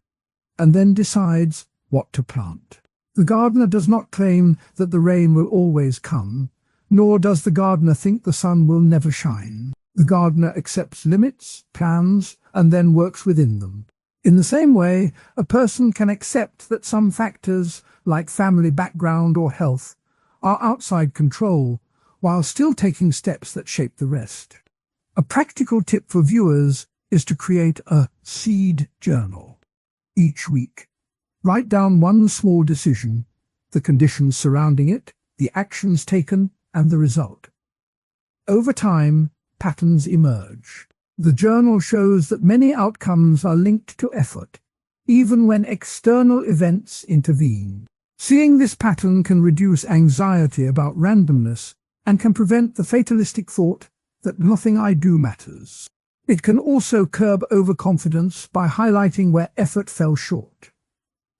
and then decides what to plant. The gardener does not claim that the rain will always come, nor does the gardener think the sun will never shine. The gardener accepts limits, plans, and then works within them. In the same way, a person can accept that some factors, like family background or health, are outside control, while still taking steps that shape the rest. A practical tip for viewers is to create a seed journal. Each week, write down one small decision, the conditions surrounding it, the actions taken, and the result. Over time, patterns emerge. The journal shows that many outcomes are linked to effort, even when external events intervene. Seeing this pattern can reduce anxiety about randomness and can prevent the fatalistic thought that nothing I do matters. It can also curb overconfidence by highlighting where effort fell short.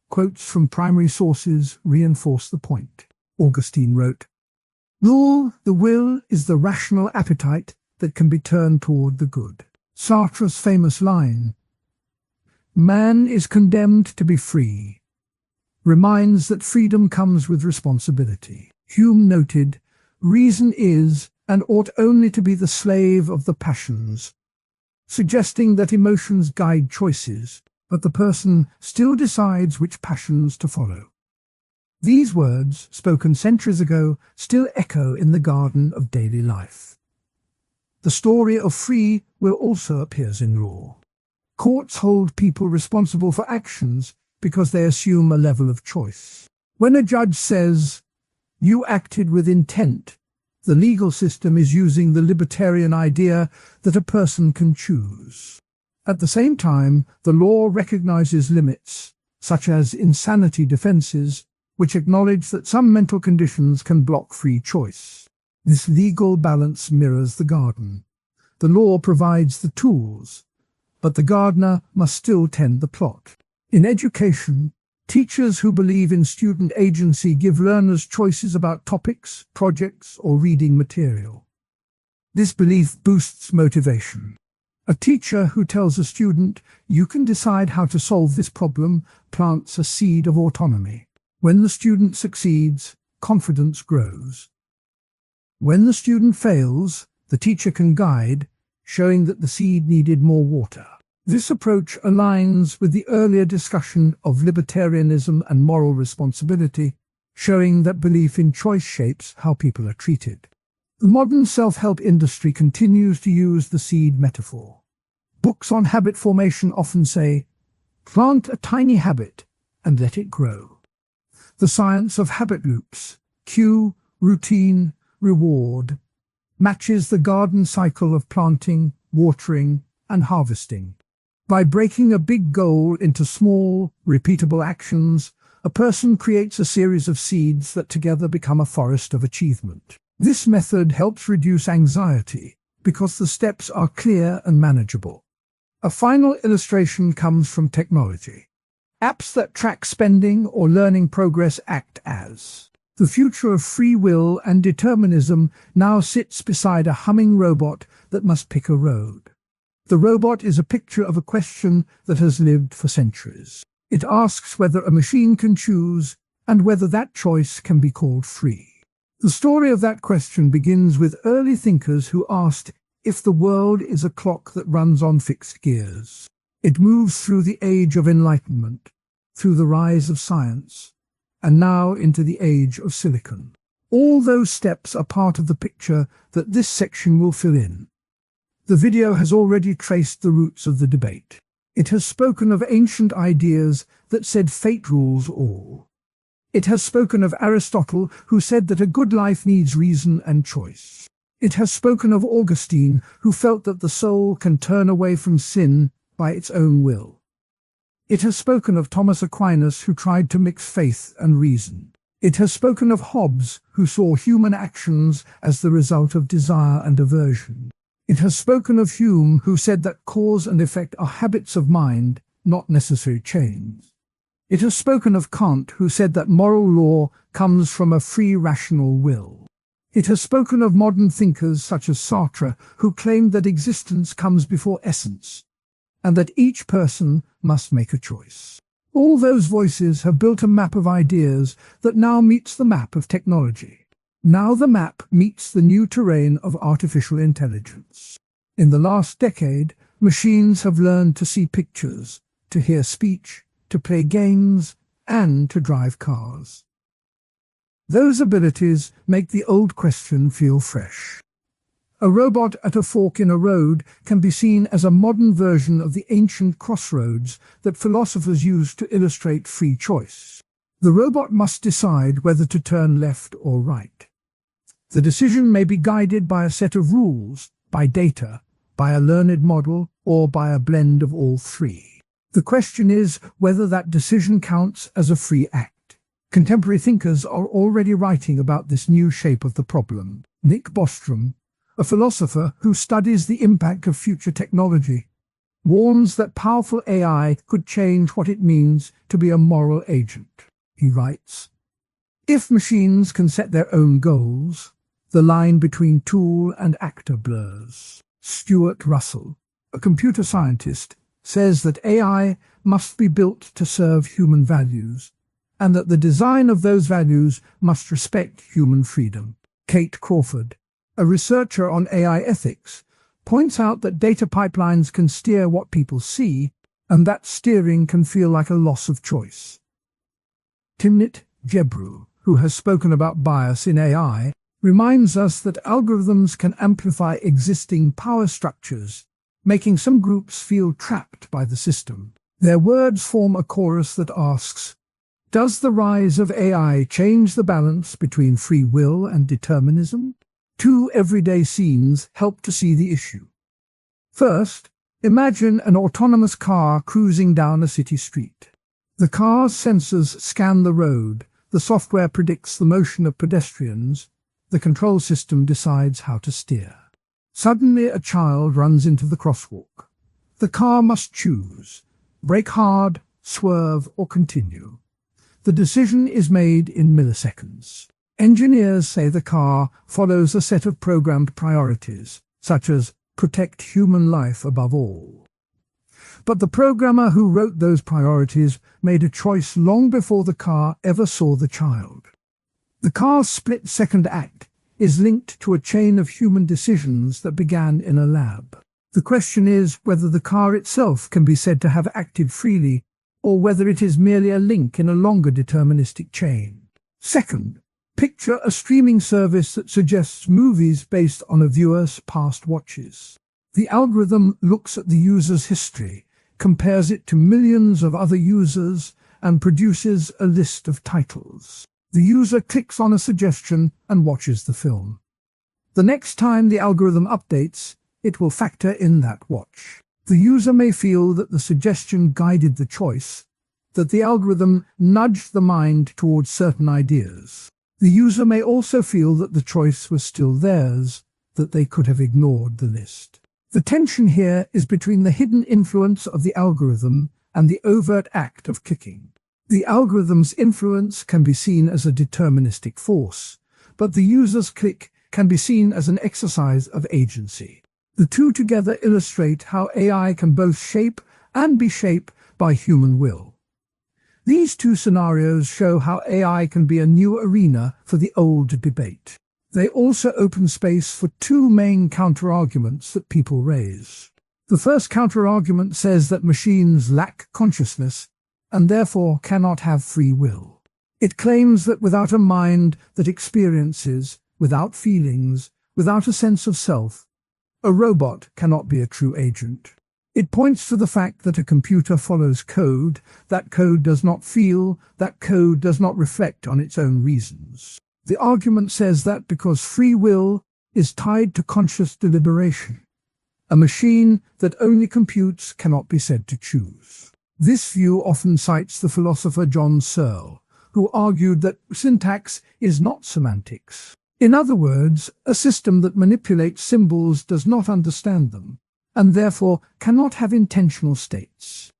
Quotes from primary sources reinforce the point. Augustine wrote, "Law, the will, is the rational appetite that can be turned toward the good." Sartre's famous line, "Man is condemned to be free," reminds that freedom comes with responsibility. Hume noted, "Reason is and ought only to be the slave of the passions," suggesting that emotions guide choices, but the person still decides which passions to follow. These words, spoken centuries ago, still echo in the garden of daily life. The story of free will also appears in law. Courts hold people responsible for actions because they assume a level of choice. When a judge says, "You acted with intent," the legal system is using the libertarian idea that a person can choose. At the same time, the law recognizes limits, such as insanity defenses, which acknowledge that some mental conditions can block free choice. This legal balance mirrors the garden. The law provides the tools, but the gardener must still tend the plot. In education, teachers who believe in student agency give learners choices about topics, projects, or reading material. This belief boosts motivation. A teacher who tells a student, "You can decide how to solve this problem," plants a seed of autonomy. When the student succeeds, confidence grows. When the student fails, the teacher can guide, showing that the seed needed more water. This approach aligns with the earlier discussion of libertarianism and moral responsibility, showing that belief in choice shapes how people are treated. The modern self-help industry continues to use the seed metaphor. Books on habit formation often say, "Plant a tiny habit and let it grow." The science of habit loops, cue, routine, reward, matches the garden cycle of planting, watering, and harvesting. By breaking a big goal into small, repeatable actions, a person creates a series of seeds that together become a forest of achievement. This method helps reduce anxiety because the steps are clear and manageable. A final illustration comes from technology. Apps that track spending or learning progress act as the future of free will and determinism now sits beside a humming robot that must pick a road. The robot is a picture of a question that has lived for centuries. It asks whether a machine can choose and whether that choice can be called free. The story of that question begins with early thinkers who asked if the world is a clock that runs on fixed gears. It moves through the age of enlightenment, through the rise of science, and now into the age of silicon. All those steps are part of the picture that this section will fill in. The video has already traced the roots of the debate. It has spoken of ancient ideas that said fate rules all. It has spoken of Aristotle, who said that a good life needs reason and choice. It has spoken of Augustine, who felt that the soul can turn away from sin by its own will. It has spoken of Thomas Aquinas, who tried to mix faith and reason. It has spoken of Hobbes, who saw human actions as the result of desire and aversion. It has spoken of Hume, who said that cause and effect are habits of mind, not necessary chains. It has spoken of Kant, who said that moral law comes from a free rational will. It has spoken of modern thinkers such as Sartre, who claimed that existence comes before essence, and that each person must make a choice. All those voices have built a map of ideas that now meets the map of technology. Now the map meets the new terrain of artificial intelligence. In the last decade, machines have learned to see pictures, to hear speech, to play games, and to drive cars. Those abilities make the old question feel fresh. A robot at a fork in a road can be seen as a modern version of the ancient crossroads that philosophers used to illustrate free choice. The robot must decide whether to turn left or right. The decision may be guided by a set of rules, by data, by a learned model, or by a blend of all three. The question is whether that decision counts as a free act. Contemporary thinkers are already writing about this new shape of the problem. Nick Bostrom, a philosopher who studies the impact of future technology, warns that powerful AI could change what it means to be a moral agent. He writes, "If machines can set their own goals, the line between tool and actor blurs." Stuart Russell, a computer scientist, says that AI must be built to serve human values, and that the design of those values must respect human freedom. Kate Crawford, a researcher on AI ethics, points out that data pipelines can steer what people see, and that steering can feel like a loss of choice. Timnit Gebru, who has spoken about bias in AI, reminds us that algorithms can amplify existing power structures, making some groups feel trapped by the system. Their words form a chorus that asks, does the rise of AI change the balance between free will and determinism? Two everyday scenes help to see the issue. First, imagine an autonomous car cruising down a city street. The car's sensors scan the road, the software predicts the motion of pedestrians, the control system decides how to steer. Suddenly a child runs into the crosswalk. The car must choose, brake hard, swerve, or continue. The decision is made in milliseconds. Engineers say the car follows a set of programmed priorities, such as protect human life above all. But the programmer who wrote those priorities made a choice long before the car ever saw the child. The car's split-second act is linked to a chain of human decisions that began in a lab. The question is whether the car itself can be said to have acted freely, or whether it is merely a link in a longer deterministic chain. Second, picture a streaming service that suggests movies based on a viewer's past watches. The algorithm looks at the user's history, compares it to millions of other users, and produces a list of titles. The user clicks on a suggestion and watches the film. The next time the algorithm updates, it will factor in that watch. The user may feel that the suggestion guided the choice, that the algorithm nudged the mind towards certain ideas. The user may also feel that the choice was still theirs, that they could have ignored the list. The tension here is between the hidden influence of the algorithm and the overt act of clicking. The algorithm's influence can be seen as a deterministic force, but the user's click can be seen as an exercise of agency. The two together illustrate how AI can both shape and be shaped by human will. These two scenarios show how AI can be a new arena for the old debate. They also open space for two main counterarguments that people raise. The first counterargument says that machines lack consciousness and therefore cannot have free will. It claims that without a mind that experiences, without feelings, without a sense of self, a robot cannot be a true agent. It points to the fact that a computer follows code, that code does not feel, that code does not reflect on its own reasons. The argument says that because free will is tied to conscious deliberation, a machine that only computes cannot be said to choose. This view often cites the philosopher John Searle, who argued that syntax is not semantics. In other words, a system that manipulates symbols does not understand them, and therefore cannot have intentional states.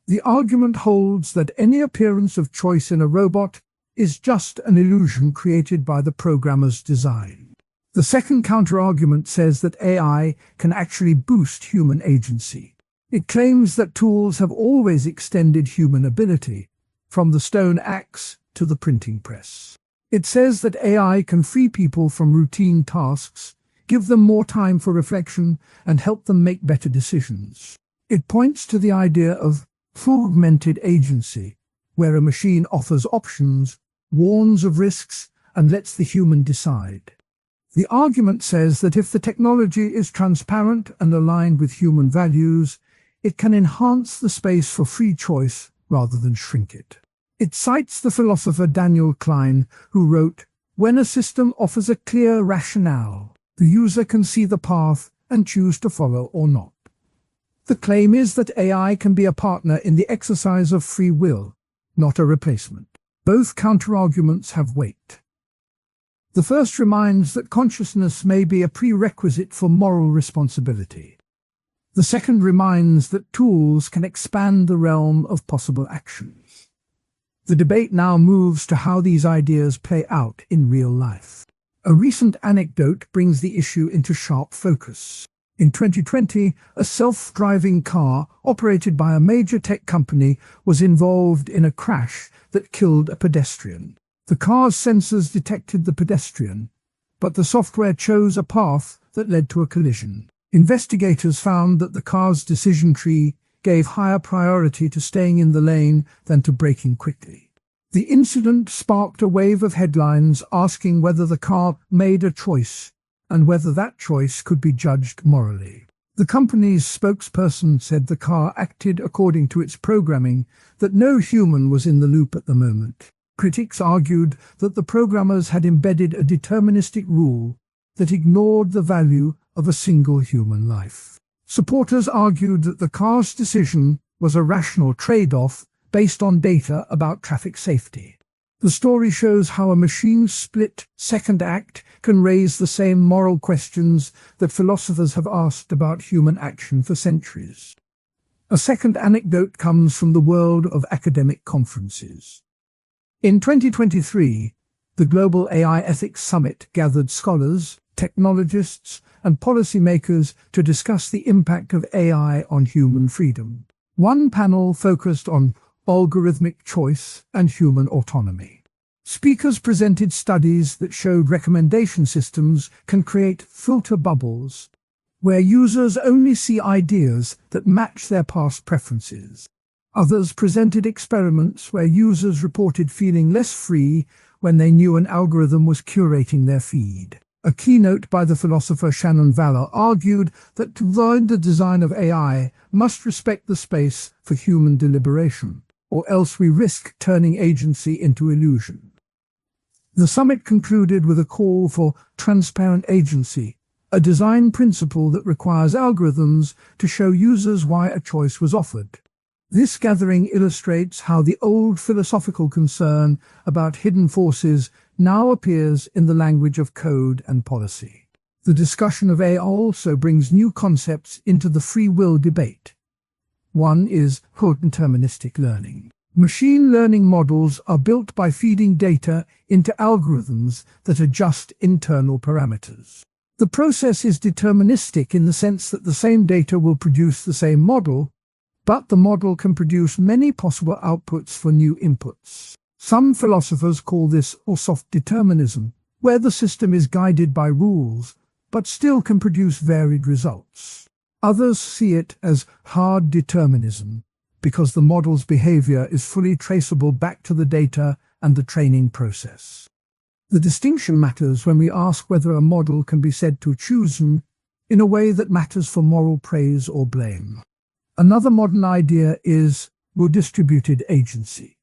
The argument holds that any appearance of choice in a robot is just an illusion created by the programmer's design. The second counterargument says that AI can actually boost human agency. It claims that tools have always extended human ability, from the stone axe to the printing press. It says that AI can free people from routine tasks, give them more time for reflection, and help them make better decisions. It points to the idea of fragmented agency, where a machine offers options, warns of risks, and lets the human decide. The argument says that if the technology is transparent and aligned with human values, it can enhance the space for free choice rather than shrink it. It cites the philosopher Daniel Klein, who wrote, "When a system offers a clear rationale, the user can see the path and choose to follow or not." The claim is that AI can be a partner in the exercise of free will, not a replacement. Both counterarguments have weight. The first reminds that consciousness may be a prerequisite for moral responsibility. The second reminds that tools can expand the realm of possible actions. The debate now moves to how these ideas play out in real life. A recent anecdote brings the issue into sharp focus. In 2020, a self-driving car operated by a major tech company was involved in a crash that killed a pedestrian. The car's sensors detected the pedestrian, but the software chose a path that led to a collision. Investigators found that the car's decision tree gave higher priority to staying in the lane than to braking quickly. The incident sparked a wave of headlines asking whether the car made a choice and whether that choice could be judged morally. The company's spokesperson said the car acted according to its programming, that no human was in the loop at the moment. Critics argued that the programmers had embedded a deterministic rule that ignored the value of a single human life. Supporters argued that the car's decision was a rational trade-off based on data about traffic safety. The story shows how a machine's split-second act can raise the same moral questions that philosophers have asked about human action for centuries. A second anecdote comes from the world of academic conferences. In 2023, the Global AI Ethics Summit gathered scholars, technologists, and policymakers to discuss the impact of AI on human freedom. One panel focused on algorithmic choice and human autonomy. Speakers presented studies that showed recommendation systems can create filter bubbles, where users only see ideas that match their past preferences. Others presented experiments where users reported feeling less free when they knew an algorithm was curating their feed. A keynote by the philosopher Shannon Valor argued that to avoid the design of AI must respect the space for human deliberation, or else we risk turning agency into illusion. The summit concluded with a call for transparent agency, a design principle that requires algorithms to show users why a choice was offered. This gathering illustrates how the old philosophical concern about hidden forces now appears in the language of code and policy. The discussion of AI also brings new concepts into the free will debate. One is deterministic learning. Machine learning models are built by feeding data into algorithms that adjust internal parameters. The process is deterministic in the sense that the same data will produce the same model, but the model can produce many possible outputs for new inputs. Some philosophers call this soft determinism, where the system is guided by rules, but still can produce varied results. Others see it as hard determinism, because the model's behavior is fully traceable back to the data and the training process. The distinction matters when we ask whether a model can be said to choose in a way that matters for moral praise or blame. Another modern idea is distributed agency.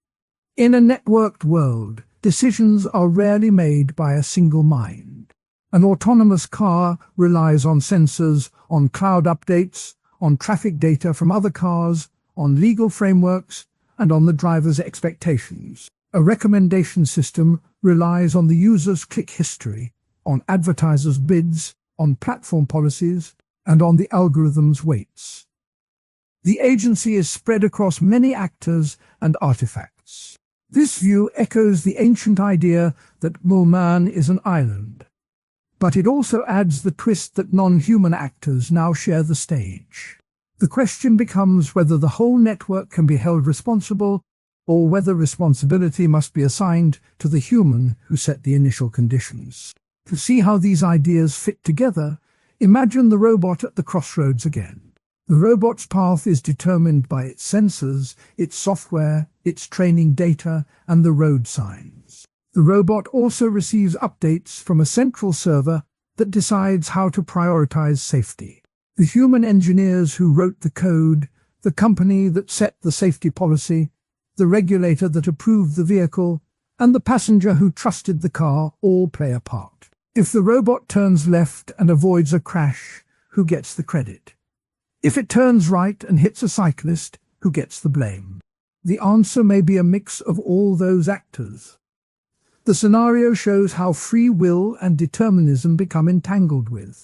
In a networked world, decisions are rarely made by a single mind. An autonomous car relies on sensors, on cloud updates, on traffic data from other cars, on legal frameworks, and on the driver's expectations. A recommendation system relies on the user's click history, on advertisers' bids, on platform policies, and on the algorithm's weights. The agency is spread across many actors and artifacts. This view echoes the ancient idea that man is an island. But it also adds the twist that non-human actors now share the stage. The question becomes whether the whole network can be held responsible, or whether responsibility must be assigned to the human who set the initial conditions. To see how these ideas fit together, imagine the robot at the crossroads again. The robot's path is determined by its sensors, its software, its training data, and the road signs. The robot also receives updates from a central server that decides how to prioritize safety. The human engineers who wrote the code, the company that set the safety policy, the regulator that approved the vehicle, and the passenger who trusted the car all play a part. If the robot turns left and avoids a crash, who gets the credit? If it turns right and hits a cyclist, who gets the blame? The answer may be a mix of all those actors. The scenario shows how free will and determinism become entangled with.